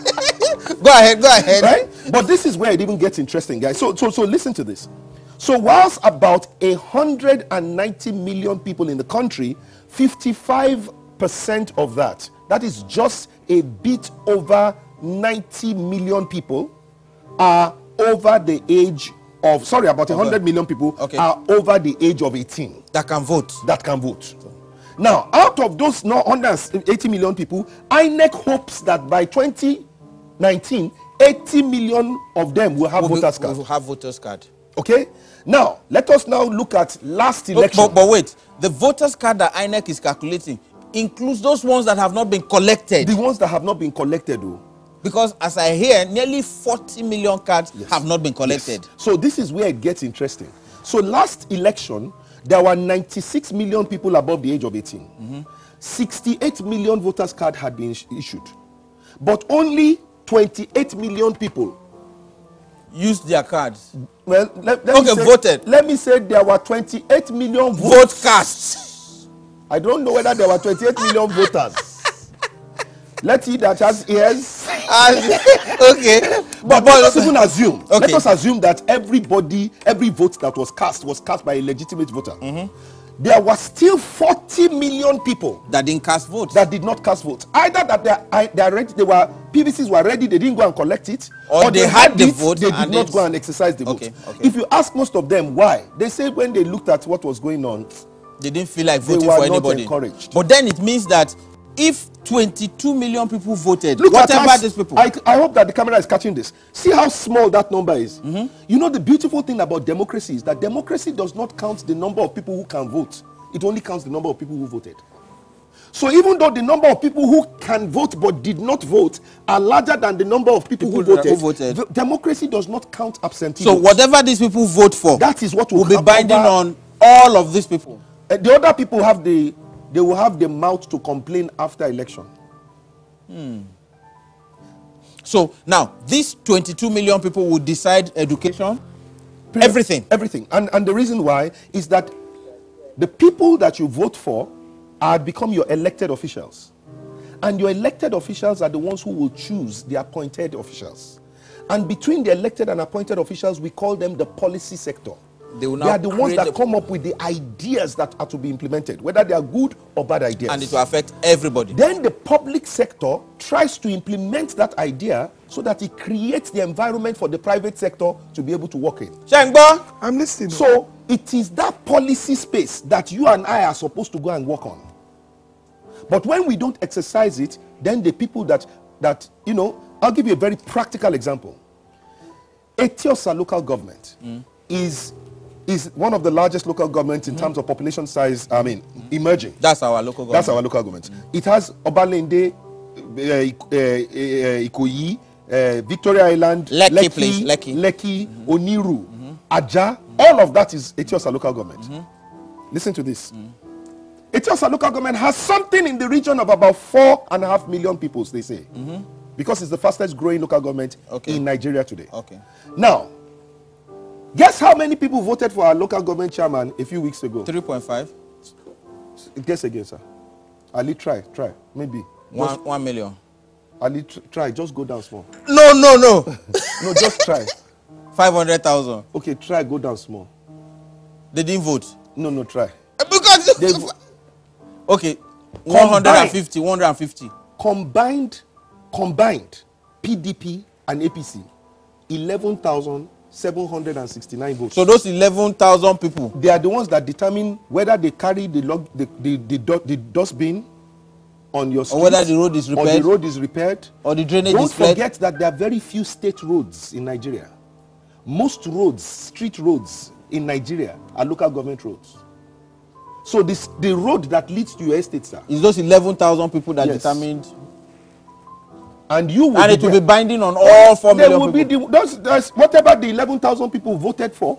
Speaker 1: Go ahead.
Speaker 3: Right? But this is where it even gets interesting, guys. So listen to this. So whilst about 190 million people in the country, 55% of that is just a bit over 90 million people, are over the age of, about 100 million people are over the age of 18.
Speaker 1: That can vote.
Speaker 3: Now, out of those 180 million people, INEC hopes that by 2019, 80 million of them will have voters card.
Speaker 1: Will have voters card.
Speaker 3: Okay? Now, let us now look at last election.
Speaker 1: But wait, the voters card that INEC is calculating includes those ones that have not been collected.
Speaker 3: The ones that have not been collected, though.
Speaker 1: Because as I hear, nearly 40 million cards have not been collected.
Speaker 3: Yes. So this is where it gets interesting. So last election, there were 96 million people above the age of 18. 68 million voters card had been issued. But only 28 million people
Speaker 1: used their cards.
Speaker 3: Well,
Speaker 1: voted.
Speaker 3: Let me say there were 28 million
Speaker 1: vote cast.
Speaker 3: I don't know whether there were 28 million voters. Let's see that has ears.
Speaker 1: Okay.
Speaker 3: But let's even assume. Okay. Let us assume that every vote that was cast by a legitimate voter. There were still 40 million people
Speaker 1: that didn't cast votes.
Speaker 3: That did not cast votes. Either that PVCs were ready, they didn't go and collect it,
Speaker 1: or they had the vote,
Speaker 3: they did not go and exercise the vote. If you ask most of them why, they said when they looked at what was going on,
Speaker 1: they didn't feel like voting for anybody.
Speaker 3: Encouraged.
Speaker 1: But then it means that if 22 million people voted, whatever these people.
Speaker 3: I hope that the camera is catching this. See how small that number is. You know, the beautiful thing about democracy is that democracy does not count the number of people who can vote. It only counts the number of people who voted. So even though the number of people who can vote but did not vote are larger than the number of people who voted, democracy does not count absentee votes.
Speaker 1: So whatever these people vote for,
Speaker 3: that is what
Speaker 1: will be binding on all of these people.
Speaker 3: The other people have they will have the mouth to complain after election.
Speaker 1: So now, these 22 million people will decide education, everything. And the reason why is that the people that you vote for are become your elected officials. And your elected officials are the ones who will choose the appointed officials. And between the elected and appointed officials, we call them the policy sector. They are the ones that come up with the ideas that are to be implemented, whether they are good or bad ideas. And it will affect everybody.
Speaker 3: Then the public sector tries to implement that idea so that it creates the environment for the private sector to be able to work in.
Speaker 1: Shengba,
Speaker 2: I'm listening.
Speaker 3: So it is that policy space that you and I are supposed to go and work on. But when we don't exercise it, then the people that you know, I'll give you a very practical example. Etiosa local government is is one of the largest local governments in terms of population size, emerging.
Speaker 1: That's our local government.
Speaker 3: That's our local government. It has Obalende, Ikoyi, Victoria Island, Lekki, Oniru, Aja. All of that is Etiosa local government. Listen to this. Etiosa local government has something in the region of about 4.5 million people, they say. Because it's the fastest growing local government in Nigeria today. Now, guess how many people voted for our local government chairman a few weeks ago?
Speaker 1: 3.5.
Speaker 3: Guess again, sir. Ali, try. Maybe.
Speaker 1: 1 million.
Speaker 3: Ali, try. Just go down small.
Speaker 1: No.
Speaker 3: No, just try.
Speaker 1: 500,000.
Speaker 3: Okay, try. Go down small.
Speaker 1: They didn't vote.
Speaker 3: No, try.
Speaker 1: Because okay, 150.
Speaker 3: Combined, PDP and APC, 11,769 votes.
Speaker 1: So those 11,000 people,
Speaker 3: they are the ones that determine whether they carry the dustbin on your street,
Speaker 1: or whether the road is repaired,
Speaker 3: or the drainage is cleared. Don't forget that there are very few state roads in Nigeria. Most roads, street roads in Nigeria, are local government roads. So the road that leads to your estate, sir,
Speaker 1: is those 11,000 people that determined.
Speaker 3: And you will
Speaker 1: it will be binding on all 4 million
Speaker 3: will
Speaker 1: people.
Speaker 3: Be whatever the 11,000 people voted for.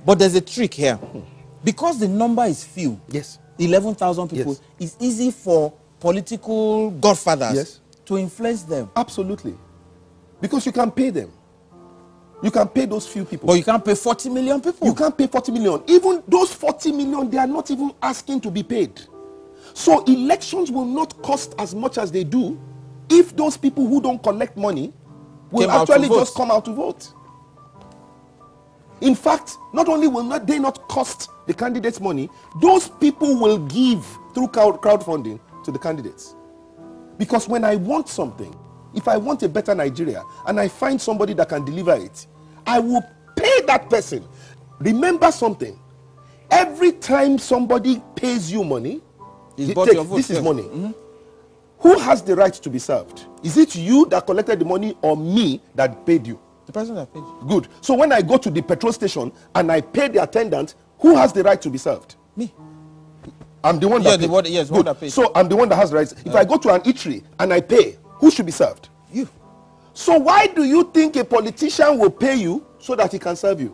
Speaker 1: But there's a trick here. Because the number is few, 11,000 people, it's easy for political godfathers to influence them.
Speaker 3: Absolutely. Because you can pay them. You can pay those few people.
Speaker 1: But you can't pay 40 million people.
Speaker 3: You can't pay 40 million. Even those 40 million, they are not even asking to be paid. So elections will not cost as much as they do if those people who don't collect money will actually just come out to vote. In fact, not only will they not cost the candidates money, those people will give through crowdfunding to the candidates. Because when I want something, if I want a better Nigeria and I find somebody that can deliver it, I will pay that person. Remember something. Every time somebody pays you money, this is money. Who has the right to be served? Is it you that collected the money or me that paid you?
Speaker 1: The person that paid you.
Speaker 3: Good. So when I go to the petrol station and I pay the attendant, who has the right to be served?
Speaker 1: Me.
Speaker 3: I'm the one that paid.
Speaker 1: One that paid.
Speaker 3: So I'm the one that has rights. If I go to an eatery and I pay, who should be served?
Speaker 1: You.
Speaker 3: So why do you think a politician will pay you so that he can serve you?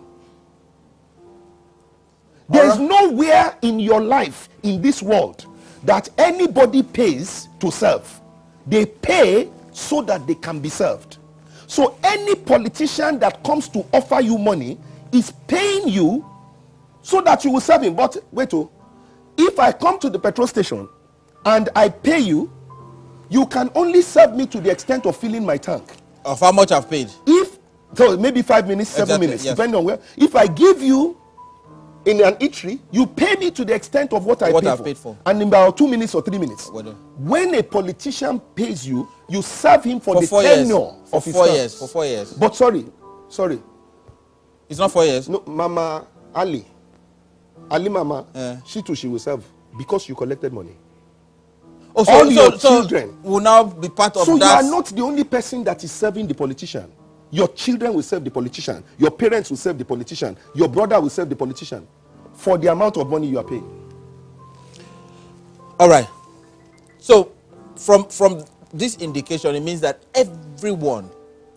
Speaker 3: There is nowhere in your life, in this world, that anybody pays to serve. They pay so that they can be served. So any politician that comes to offer you money is paying you so that you will serve him. But wait, if I come to the petrol station and I pay you, you can only serve me to the extent of filling my tank.
Speaker 1: Of how much I've paid?
Speaker 3: So maybe 5 minutes, 7 minutes, depending on where. If I give you in an eatery, you pay me to the extent of what I've paid for. And in about 2 minutes or 3 minutes. When a politician pays you, you serve him for the tenure of his term.
Speaker 1: For 4 years.
Speaker 3: But sorry.
Speaker 1: It's not 4 years.
Speaker 3: No, Mama Ali Mama, she will serve because you collected money. All your children
Speaker 1: will now be part of that.
Speaker 3: So you are not the only person that is serving the politician. Your children will serve the politician. Your parents will serve the politician. Your brother will serve the politician for the amount of money you are paying.
Speaker 1: All right. So from this indication, it means that everyone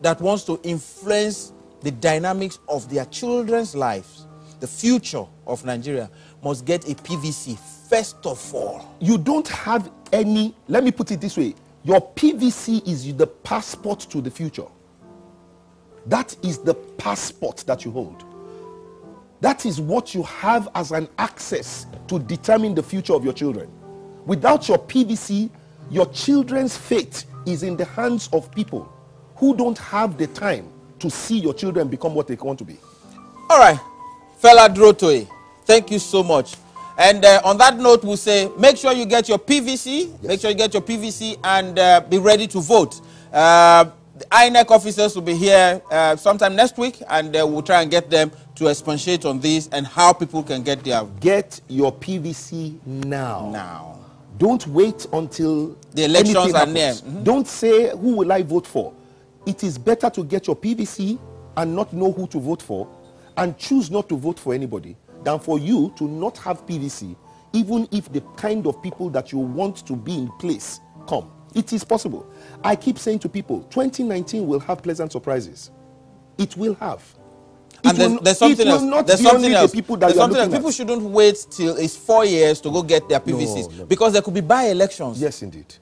Speaker 1: that wants to influence the dynamics of their children's lives, the future of Nigeria, must get a PVC first of all.
Speaker 3: You don't have any, let me put it this way, your PVC is the passport to the future. That is the passport that you hold. That is what you have as an access to determine the future of your children. Without your PVC, your children's fate is in the hands of people who don't have the time to see your children become what they want to be.
Speaker 1: All right, Fela Drotoe, thank you so much. And on that note, we'll say, make sure you get your PVC. Yes. Make sure you get your PVC and be ready to vote. The INEC officers will be here sometime next week, and we'll try and get them to expatiate on this and how people can get their...
Speaker 3: Get your PVC now. Don't wait until
Speaker 1: the elections are near. Mm-hmm.
Speaker 3: Don't say, who will I vote for? It is better to get your PVC and not know who to vote for, and choose not to vote for anybody than for you to not have PVC, even if the kind of people that you want to be in place come. It is possible. I keep saying to people, 2019 will have pleasant surprises. It will have.
Speaker 1: And there's something else. There's something else. People shouldn't wait till it's 4 years to go get their PVCs, because there could be by-elections.
Speaker 3: Yes, indeed.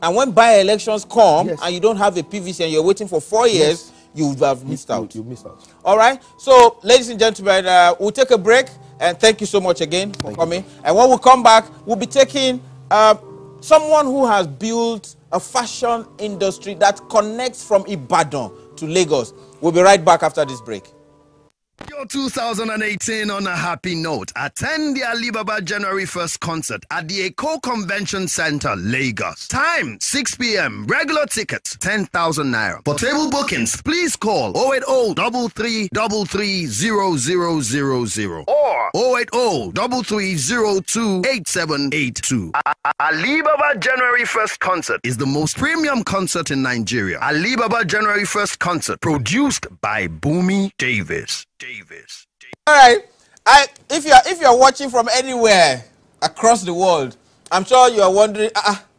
Speaker 1: And when by-elections come,
Speaker 3: yes,
Speaker 1: and you don't have a PVC and you're waiting for 4 years, yes, you have missed out.
Speaker 3: You missed out.
Speaker 1: All right. So, ladies and gentlemen, we'll take a break. And thank you so much again for coming. And when we come back, we'll be taking someone who has built a fashion industry that connects from Ibadan to Lagos. We'll be right back after this break.
Speaker 4: Your 2018 on a happy note. Attend the AliBaba January 1st concert at the Eco Convention Center, Lagos. Time, 6 p.m. Regular tickets, 10,000 naira. For table bookings, please call 080-3333-0000 or 080-3302-8782. AliBaba January 1st concert is the most premium concert in Nigeria. AliBaba January 1st concert, produced by Bumi Davis.
Speaker 1: All right. If you're watching from anywhere across the world, I'm sure you are wondering,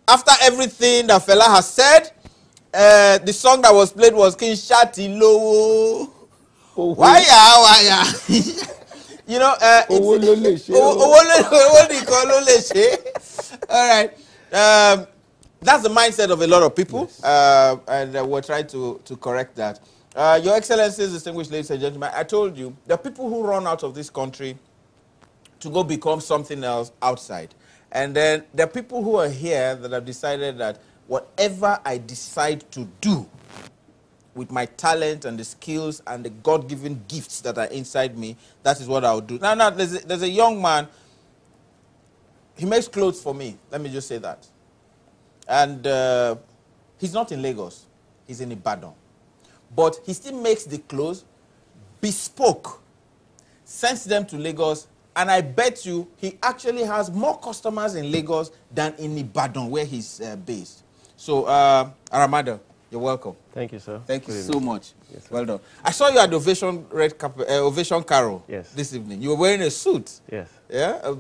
Speaker 1: after everything that fella has said, the song that was played was King Shati Lowo. Why? You know, all right. That's the mindset of a lot of people, yes. And we're trying to correct that. Your Excellencies, distinguished ladies and gentlemen, I told you, there are people who run out of this country to go become something else outside. And then there are people who are here that have decided that whatever I decide to do with my talent and the skills and the God-given gifts that are inside me, that is what I'll do. Now, there's a young man, he makes clothes for me. Let me just say that. And he's not in Lagos. He's in Ibadan. But he still makes the clothes bespoke, sends them to Lagos, and I bet you he actually has more customers in Lagos than in Ibadan, where he's based. So, Aramada, you're welcome.
Speaker 5: Thank you, sir.
Speaker 1: Thank you so much. Yes, well done. I saw you at the Ovation Carol this evening. You were wearing a suit.
Speaker 5: Yes.
Speaker 1: Yeah, a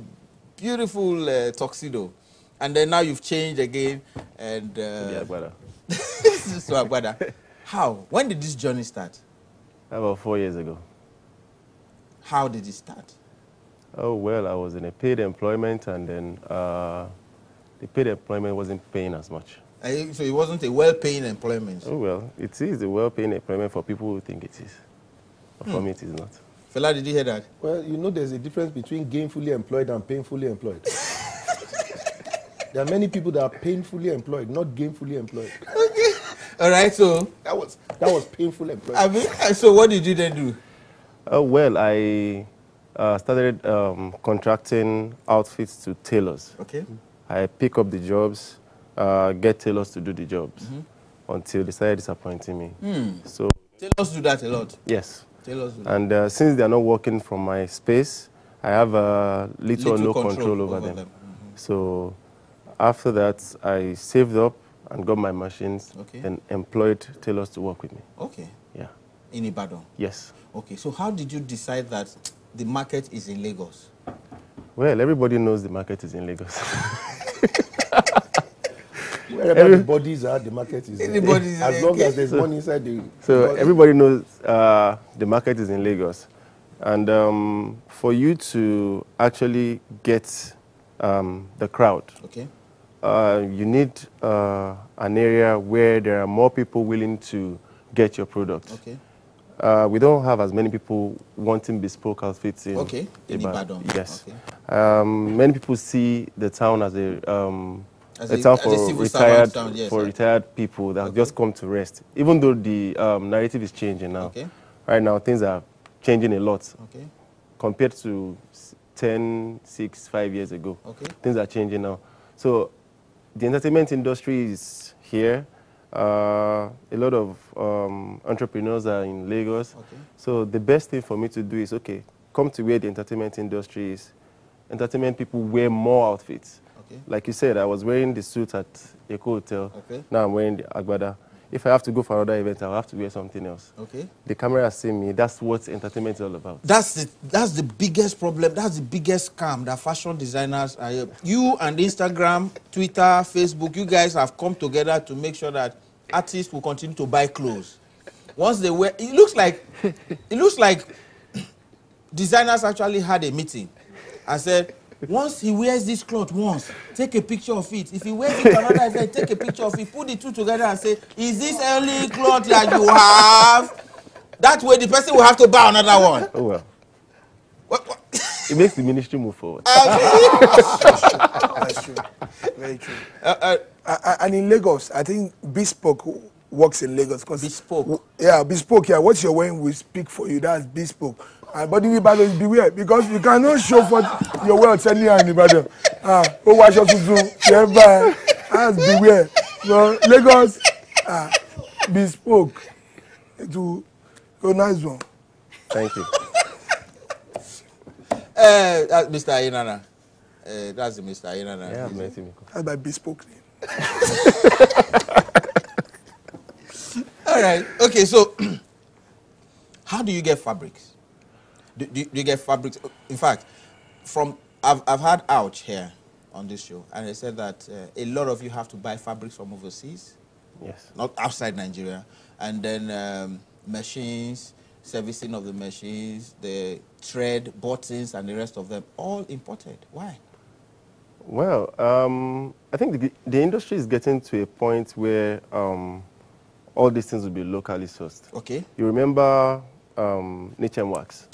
Speaker 1: beautiful tuxedo. And then now you've changed again. And
Speaker 5: to Abuja.
Speaker 1: So Abuja. How? When did this journey start?
Speaker 5: About 4 years ago.
Speaker 1: How did it start?
Speaker 5: Oh, well, I was in a paid employment, and then the paid employment wasn't paying as much.
Speaker 1: So it wasn't a well-paying employment?
Speaker 5: Oh, well, it is a well-paying employment for people who think it is. But for me, it is not.
Speaker 1: Fela, did you hear that?
Speaker 3: Well, you know there's a difference between gainfully employed and painfully employed. There are many people that are painfully employed, not gainfully employed.
Speaker 1: Okay. All right, so
Speaker 3: that was painful employment.
Speaker 1: So what did you then do?
Speaker 5: Well, I started contracting outfits to tailors.
Speaker 1: Okay.
Speaker 5: I pick up the jobs, get tailors to do the jobs, until they started disappointing me. So
Speaker 1: tailors do that a lot.
Speaker 5: Yes.
Speaker 1: Tailors do that.
Speaker 5: And since they are not working from my space, I have little or no control over them. So after that, I saved up and got my machines and employed tailors to work with me.
Speaker 1: Okay.
Speaker 5: Yeah.
Speaker 1: In Ibadan?
Speaker 5: Yes.
Speaker 1: Okay, so how did you decide that the market is in Lagos?
Speaker 5: Well, everybody knows the market is in Lagos.
Speaker 3: Wherever the bodies are, the market is there. As long as there's money inside the...
Speaker 5: So everybody knows the market is in Lagos. And for you to actually get the crowd, you need an area where there are more people willing to get your product.
Speaker 1: Okay.
Speaker 5: We don't have as many people wanting bespoke outfits in
Speaker 1: Ibadan.
Speaker 5: Yes. Okay. Many people see the town as a town for retired people that just come to rest. Even though the narrative is changing now. Okay. Right now, things are changing a lot. Okay. Compared to 10, 6, 5 years ago. Okay. Things are changing now. So the entertainment industry is here. A lot of entrepreneurs are in Lagos. Okay. So the best thing for me to do is, come to where the entertainment industry is. Entertainment people wear more outfits. Okay. Like you said, I was wearing the suit at Eco Hotel. Okay. Now I'm wearing the Agbada. If I have to go for another event, I'll have to wear something else.
Speaker 1: Okay.
Speaker 5: The camera has seen me. That's what entertainment is all about.
Speaker 1: That's the biggest problem. That's the biggest scam that fashion designers are. You and Instagram, Twitter, Facebook, you guys have come together to make sure that artists will continue to buy clothes. Once they wear, it looks like designers actually had a meeting and said, once he wears this cloth once, take a picture of it. If he wears it to another event, take a picture of it. Put the two together and say, is this only cloth that you have? That way the person will have to buy another one.
Speaker 5: Oh, well.
Speaker 1: What?
Speaker 5: It makes the ministry move forward.
Speaker 2: That's true. Very true. And in Lagos, I think Bespoke works in Lagos.
Speaker 1: Bespoke?
Speaker 2: Yeah, Bespoke. Yeah, what you're wearing will speak for you. That's Bespoke. But in Ibadan, beware, because you cannot show for your wealth anywhere in Ibadan. Oh, what you do? That's beware. So Lagos, Bespoke. To a nice one.
Speaker 5: Thank you.
Speaker 1: Mr. Inana. That's the Mr. Inana.
Speaker 5: Yeah, I've met him.
Speaker 2: That's my Bespoke name.
Speaker 1: All right. Okay, so how do you get fabrics? Do you get fabrics? In fact, I've had Ouch here on this show, and they said that a lot of you have to buy fabrics from overseas.
Speaker 5: Yes.
Speaker 1: Not outside Nigeria. And then machines, servicing of the machines, the thread, buttons, and the rest of them, all imported. Why?
Speaker 5: Well, I think the industry is getting to a point where all these things will be locally sourced.
Speaker 1: Okay.
Speaker 5: You remember Nigerian Wax?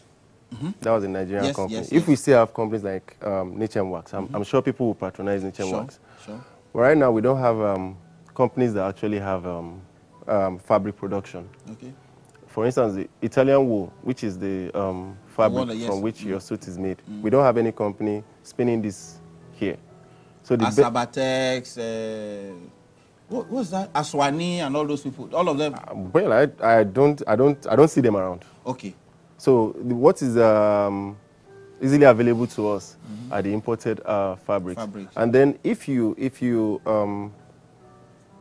Speaker 5: Mm-hmm. That was a Nigerian company.
Speaker 1: Yes,
Speaker 5: if we still have companies like Nigerian Wax, I'm sure people will patronize Nigerian Wax.
Speaker 1: Sure.
Speaker 5: But right now, we don't have companies that actually have fabric production.
Speaker 1: Okay.
Speaker 5: For instance, the Italian wool, which is the fabric from which your suit is made, we don't have any company spinning this here. So the
Speaker 1: Asabatex, what was that? Aswani and all those people, all of them.
Speaker 5: Well, I don't see them around.
Speaker 1: Okay.
Speaker 5: So what is easily available to us are the imported fabrics. And then if you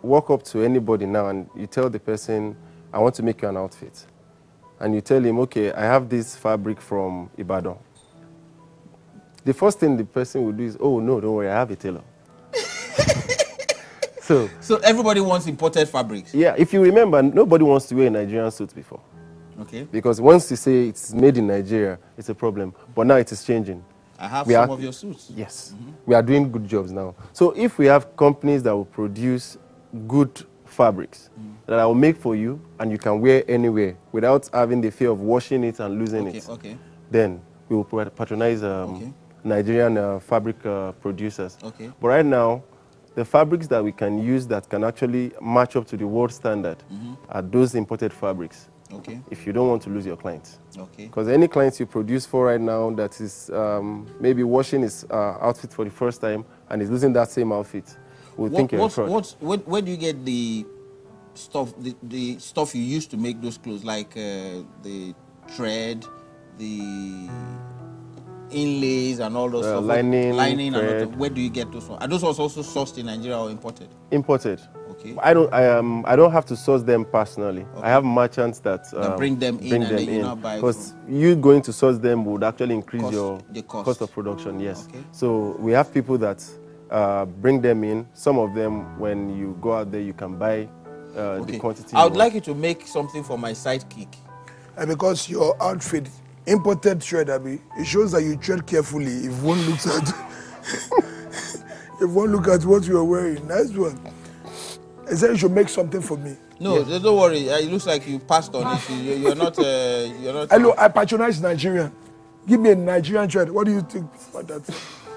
Speaker 5: walk up to anybody now and you tell the person, I want to make you an outfit, and you tell him, okay, I have this fabric from Ibadan. The first thing the person will do is, oh no, don't worry, I have a tailor. So
Speaker 1: everybody wants imported fabrics.
Speaker 5: Yeah, if you remember, nobody wants to wear a Nigerian suit before.
Speaker 1: Okay.
Speaker 5: Because once you say it's made in Nigeria, it's a problem. But now it is changing.
Speaker 1: I have some of your suits.
Speaker 5: Yes. We are doing good jobs now. So if we have companies that will produce good fabrics that I will make for you and you can wear anywhere without having the fear of washing it and losing it, then we will patronize Nigerian fabric producers.
Speaker 1: Okay.
Speaker 5: But right now, the fabrics that we can use that can actually match up to the world standard are those imported fabrics.
Speaker 1: Okay.
Speaker 5: If you don't want to lose your clients.
Speaker 1: Okay.
Speaker 5: Because any clients you produce for right now that is maybe washing his outfit for the first time and is losing that same outfit, will think you're a fraud.
Speaker 1: Where do you get the stuff, the stuff you use to make those clothes, like the thread, the inlays and all those stuff?
Speaker 5: Lining
Speaker 1: and all that. Where do you get those from? Are those also sourced in Nigeria or imported?
Speaker 5: Imported.
Speaker 1: Okay.
Speaker 5: I don't have to source them personally.
Speaker 1: Okay.
Speaker 5: I have merchants that
Speaker 1: bring them in and then you now buy.
Speaker 5: Because you going to source them would actually increase
Speaker 1: the
Speaker 5: cost of production. Yes.
Speaker 1: Okay.
Speaker 5: So we have people that bring them in. Some of them, when you go out there, you can buy the quantity.
Speaker 1: I would like you to make something for my sidekick.
Speaker 2: And because your outfit, imported thread, Abi, it shows that you tread carefully. If one looks at, if one look at what you are wearing, nice one. I said you should make something for me.
Speaker 1: No, don't worry. It looks like you passed on it. You're not.
Speaker 2: Hello, I patronize Nigerian. Give me a Nigerian thread. What do you think about that?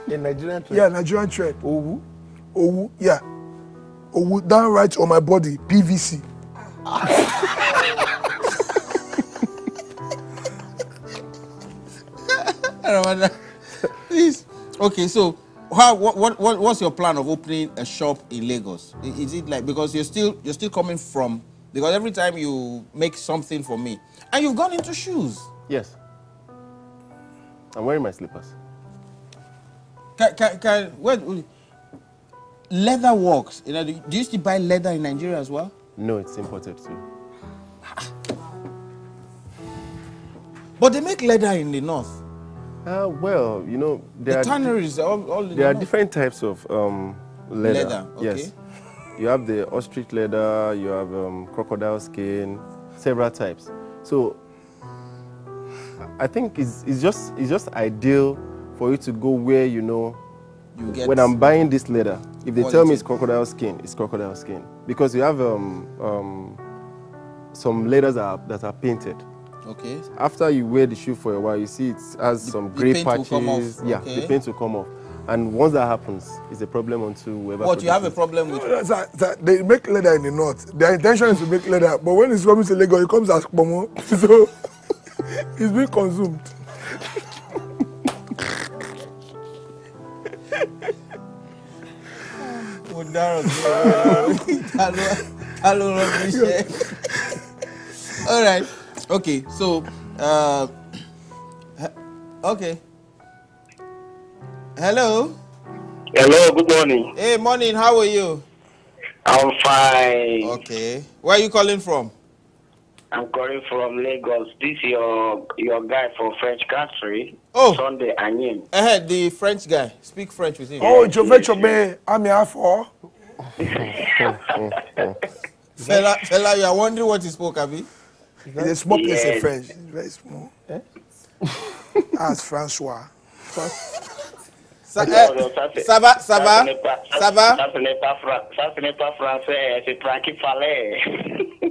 Speaker 3: A Nigerian thread?
Speaker 2: Yeah, Nigerian thread.
Speaker 3: Owu?
Speaker 2: Owu, yeah. Owu, down right on my body, PVC.
Speaker 1: Please. Okay, so what's your plan of opening a shop in Lagos? Is it like, because you're still coming from, because every time you make something for me, and you've gone into shoes.
Speaker 5: Yes. I'm wearing my slippers.
Speaker 1: Leather works. You know, do you still buy leather in Nigeria as well?
Speaker 5: No, it's imported too.
Speaker 1: But they make leather in the north.
Speaker 5: Well, you know,
Speaker 1: The tanneries all in
Speaker 5: there are
Speaker 1: the north.
Speaker 5: different types of leather.
Speaker 1: Leather, okay.
Speaker 5: Yes. You have the ostrich leather, you have crocodile skin, several types. So I think it's just ideal for you to go where you know. When I'm buying this leather, if they tell me it's crocodile skin, it's crocodile skin, because you have some leathers that are painted.
Speaker 1: Okay.
Speaker 5: After you wear the shoe for a while, you see it has some grey patches.
Speaker 1: Will come off.
Speaker 5: Yeah,
Speaker 1: Okay.
Speaker 5: the paint will come off. And once that happens, it's a problem unto whoever.
Speaker 1: What, you have a problem with?
Speaker 2: They make leather in the north. Their intention is to make leather, but when it's coming to Lagos, it comes as pomo. So it's being consumed.
Speaker 1: All right. Okay. So, okay. Hello.
Speaker 6: Hello. Good morning.
Speaker 1: Hey, morning. How are you?
Speaker 6: I'm fine.
Speaker 1: Okay. Where are you calling from?
Speaker 6: I'm calling from Lagos. This is your guy from French country.
Speaker 1: Oh.
Speaker 6: Sunday Anyim.
Speaker 1: The French guy. Speak French with him.
Speaker 2: Oh, Chobe, I'm here for.
Speaker 1: Fella, you are wondering what he spoke, Abi?
Speaker 2: It's a small place in French. It's very small. As Francois.
Speaker 1: Ça va?
Speaker 6: Ça ce n'est pas français, c'est toi qui fallait.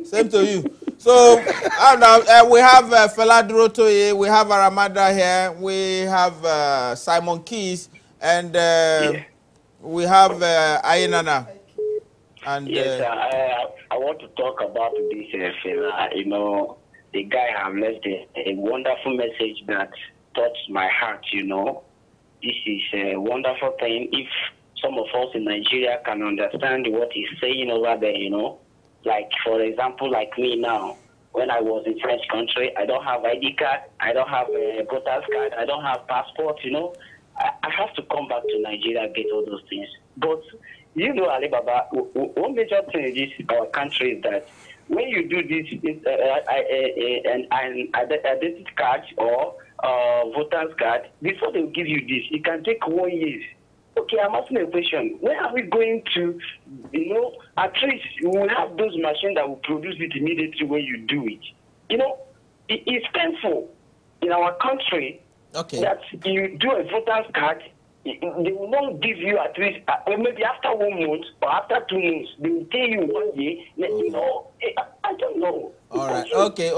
Speaker 1: Same to you. So, we have Fela Durotoye, we have Aramada here, we have Simon Keys, and we have Ayenana. And
Speaker 6: yes, I want to talk about this Fela. You know, the guy have left a wonderful message that touched my heart, you know. This is a wonderful thing. If some of us in Nigeria can understand what he's saying over there, you know. Like, for example, like me now, when I was in French country, I don't have ID card, I don't have a voter's card, I don't have passport, you know. I have to come back to Nigeria and get all those things. But, you know, AliBaba, one major thing in this our country is that when you do this, an identity card or voter's card, before they give you this, it can take 1 year. Okay, I'm asking a question. When are we going to, you know, at least we will have those machines that will produce it immediately when you do it. You know, it's painful in our country that you do a voter's card, they will not give you at least, maybe after 1 month or after 2 months, they will tell you 1 year. You know, I don't know.
Speaker 1: All right. Okay.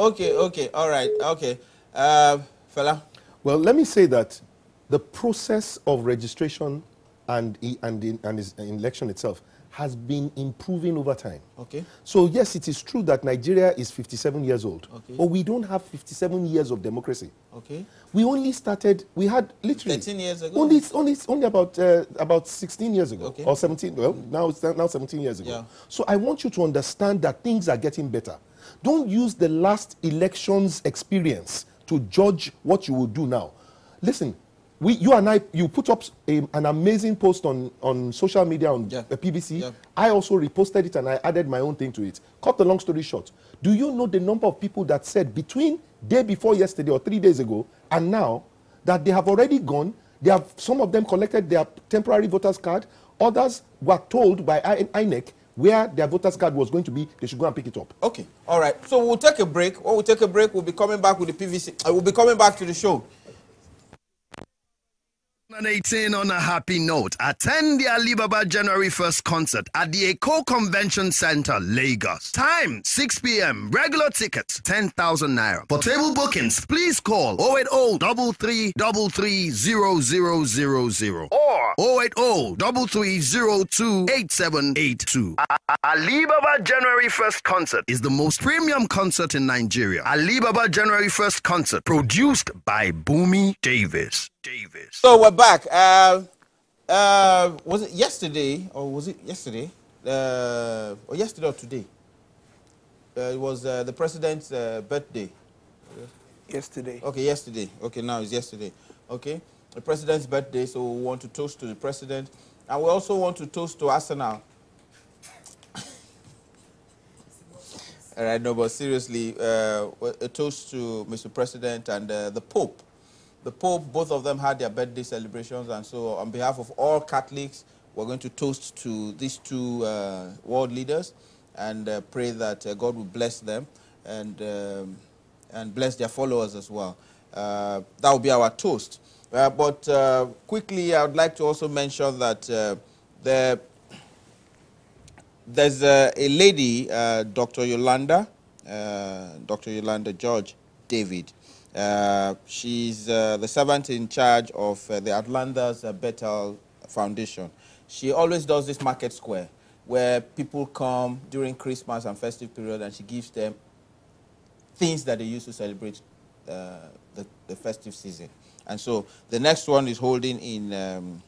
Speaker 1: All right. Okay. Fella?
Speaker 3: Well, let me say that the process of registration and his election itself has been improving over time.
Speaker 1: Okay.
Speaker 3: So yes, it is true that Nigeria is 57 years old,
Speaker 1: okay,
Speaker 3: but we don't have 57 years of democracy.
Speaker 1: Okay.
Speaker 3: We only started, we had literally
Speaker 1: 13 years ago.
Speaker 3: Only about 16 years ago,
Speaker 1: okay,
Speaker 3: or 17. Well, now it's now 17 years ago.
Speaker 1: Yeah.
Speaker 3: So I want you to understand that things are getting better. Don't use the last election's experience to judge what you will do now. Listen, you and I, you put up an amazing post on social media on the PBC. Yeah. I also reposted it and I added my own thing to it. Cut the long story short. Do you know the number of people that said between day before yesterday or 3 days ago and now that they have already gone, some of them collected their temporary voters card, others were told by INEC where their voters card was going to be, they should go and pick it up.
Speaker 1: Okay, all right. So we'll take a break. When we take a break, we'll be coming back with the PVC. We'll be coming back to the show.
Speaker 4: 2018 on a happy note. Attend the AliBaba January 1st concert at the Eco Convention Center, Lagos. Time, 6 p.m. Regular tickets, 10,000 naira. For table bookings, please call 080-3333-0000 or 080-3302-8782. AliBaba January 1st concert is the most premium concert in Nigeria. AliBaba January 1st concert, produced by Bumi Davis.
Speaker 1: So we're back. Was it yesterday or was it yesterday? Or yesterday or today? It was the president's birthday.
Speaker 2: Yesterday.
Speaker 1: Okay, yesterday. Okay, now it's yesterday. Okay, the president's birthday. So we want to toast to the president, and we also want to toast to Arsenal. All right, no, but seriously, a toast to Mr. President and the Pope. The Pope, both of them had their birthday celebrations, and so on behalf of all Catholics, we're going to toast to these two world leaders and pray that God will bless them and bless their followers as well. That will be our toast. But quickly, I would like to also mention that there's a lady, Dr. Yolanda George David. She's the servant in charge of the Atlanta's Bethel Foundation. She always does this market square where people come during Christmas and festive period, and she gives them things that they use to celebrate the festive season. And so the next one is holding in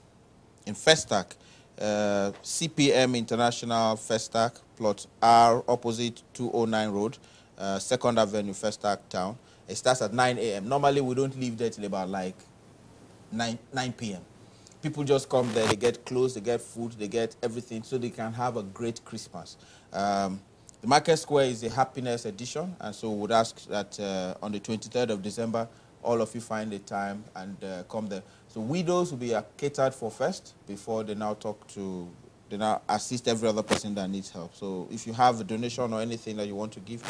Speaker 1: Festac, CPM International Festac, plot R, opposite 209 Road, 2nd Avenue, Festac Town. It starts at 9 a.m. Normally, we don't leave there till about like 9 p.m. People just come there, they get clothes, they get food, they get everything, so they can have a great Christmas. The Market Square is a happiness edition, and so we would ask that on the 23rd of December, all of you find a time and come there. So widows will be catered for first before they now they now assist every other person that needs help. So if you have a donation or anything that you want to give,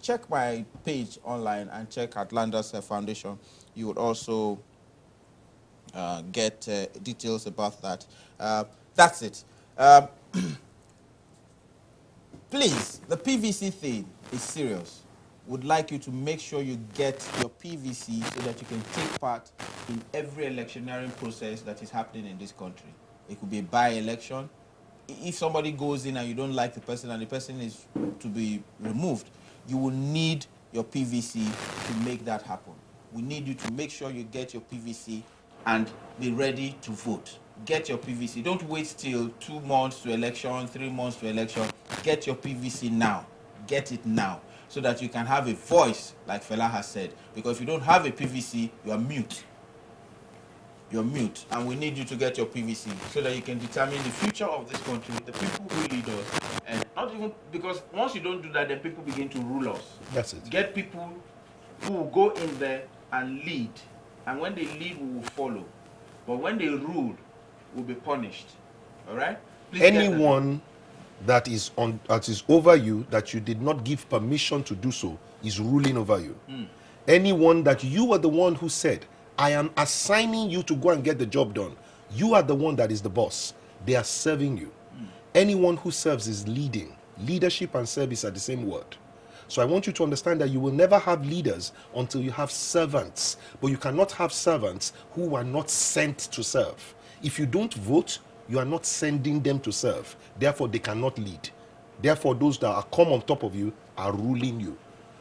Speaker 1: check my page online and check Atlanta's Foundation. You would also get details about that. That's it. Please, the PVC thing is serious. Would like you to make sure you get your PVC so that you can take part in every electioneering process that is happening in this country. It could be a by-election. If somebody goes in and you don't like the person and the person is to be removed, you will need your PVC to make that happen. We need you to make sure you get your PVC and be ready to vote. Get your PVC. Don't wait till 2 months to election, 3 months to election. Get your PVC now. Get it now, so that you can have a voice, like Fela has said. Because if you don't have a PVC, you are mute. You're mute, and we need you to get your PVC so that you can determine the future of this country, the people who lead us, and not even because once you don't do that, then people begin to rule us.
Speaker 3: That's it.
Speaker 1: Get people who will go in there and lead, and when they lead, we will follow. But when they rule, we'll be punished. All right? Please
Speaker 3: anyone that is over you that you did not give permission to do so is ruling over you. Anyone that you are the one who said, I am assigning you to go and get the job done. You are the one that is the boss. They are serving you. Anyone who serves is leading. Leadership and service are the same word. So I want you to understand that you will never have leaders until you have servants. But you cannot have servants who are not sent to serve. If you don't vote, you are not sending them to serve. Therefore, they cannot lead. Therefore, those that are come on top of you are ruling you.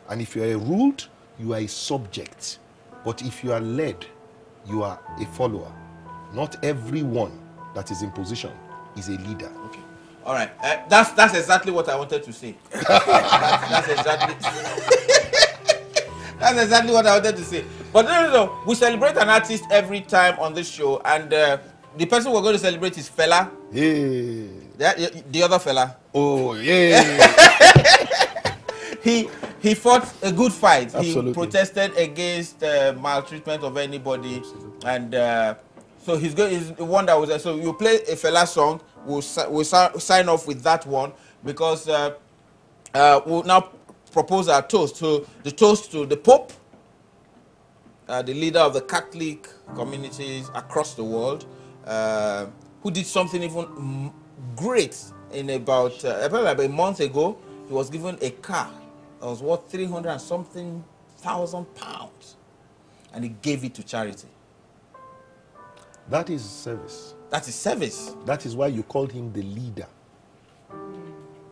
Speaker 3: And if you are ruled, you are a subject. But if you are led, you are a follower. Not everyone that is in position is a leader.
Speaker 1: Okay. All right. That's exactly what I wanted to say. That's exactly that's exactly what I wanted to say. But no. We celebrate an artist every time on this show, and the person we're going to celebrate is Fela.
Speaker 3: Yeah.
Speaker 1: The other Fela.
Speaker 3: Oh, yeah.
Speaker 1: He fought a good fight.
Speaker 3: Absolutely.
Speaker 1: He protested against maltreatment of anybody. Absolutely. And so he's the one that was there. So you play a Fela song. We'll sign off with that one because we'll now propose our toast. So the toast to the Pope, the leader of the Catholic communities across the world, who did something even great in about a month ago. He was given a car that was worth 300 and something thousand pounds, and he gave it to charity.
Speaker 3: That is service.
Speaker 1: That is service.
Speaker 3: That is why you called him the leader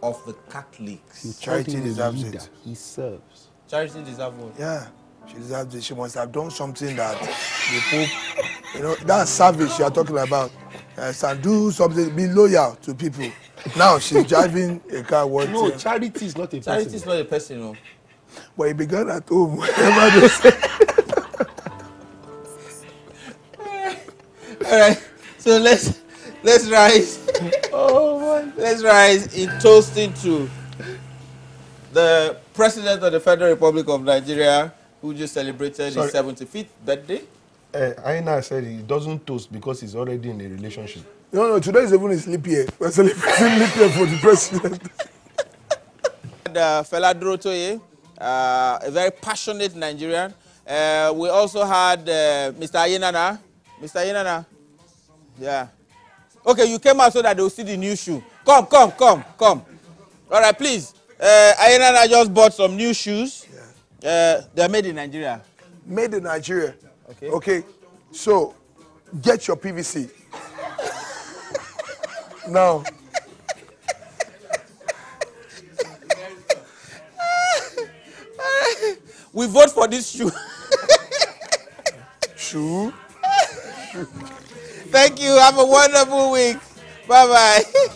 Speaker 1: of the Catholics.
Speaker 2: Charity deserves it.
Speaker 3: He serves.
Speaker 1: Charity deserves what?
Speaker 2: Yeah, she deserves it. She must have done something that the Pope, that's service you are talking about. Yes, and do something, be loyal to people. Now she's driving a car.
Speaker 3: No, charity is not a person.
Speaker 1: Charity is not a person, no.
Speaker 2: But it began at home.
Speaker 1: All right, so let's rise.
Speaker 3: Oh my!
Speaker 1: Let's rise in toasting to the President of the Federal Republic of Nigeria, who just celebrated his 75th birthday.
Speaker 3: Aina said he doesn't toast because he's already in a relationship.
Speaker 2: No, today is even his leap year. We're celebrating leap year for the president.
Speaker 1: Fela Durotoye, a very passionate Nigerian. We also had Mr. Ayenana. Mr. Ayenana. Yeah. Okay, you came out so that they will see the new shoe. Come. All right, please. Ayenana just bought some new shoes. Yeah. They're made in Nigeria.
Speaker 2: Made in Nigeria.
Speaker 1: Okay.
Speaker 2: So, get your PVC. Now.
Speaker 1: We vote for this shoe.
Speaker 2: Shoe.
Speaker 1: Thank you. Have a wonderful week. Bye-bye.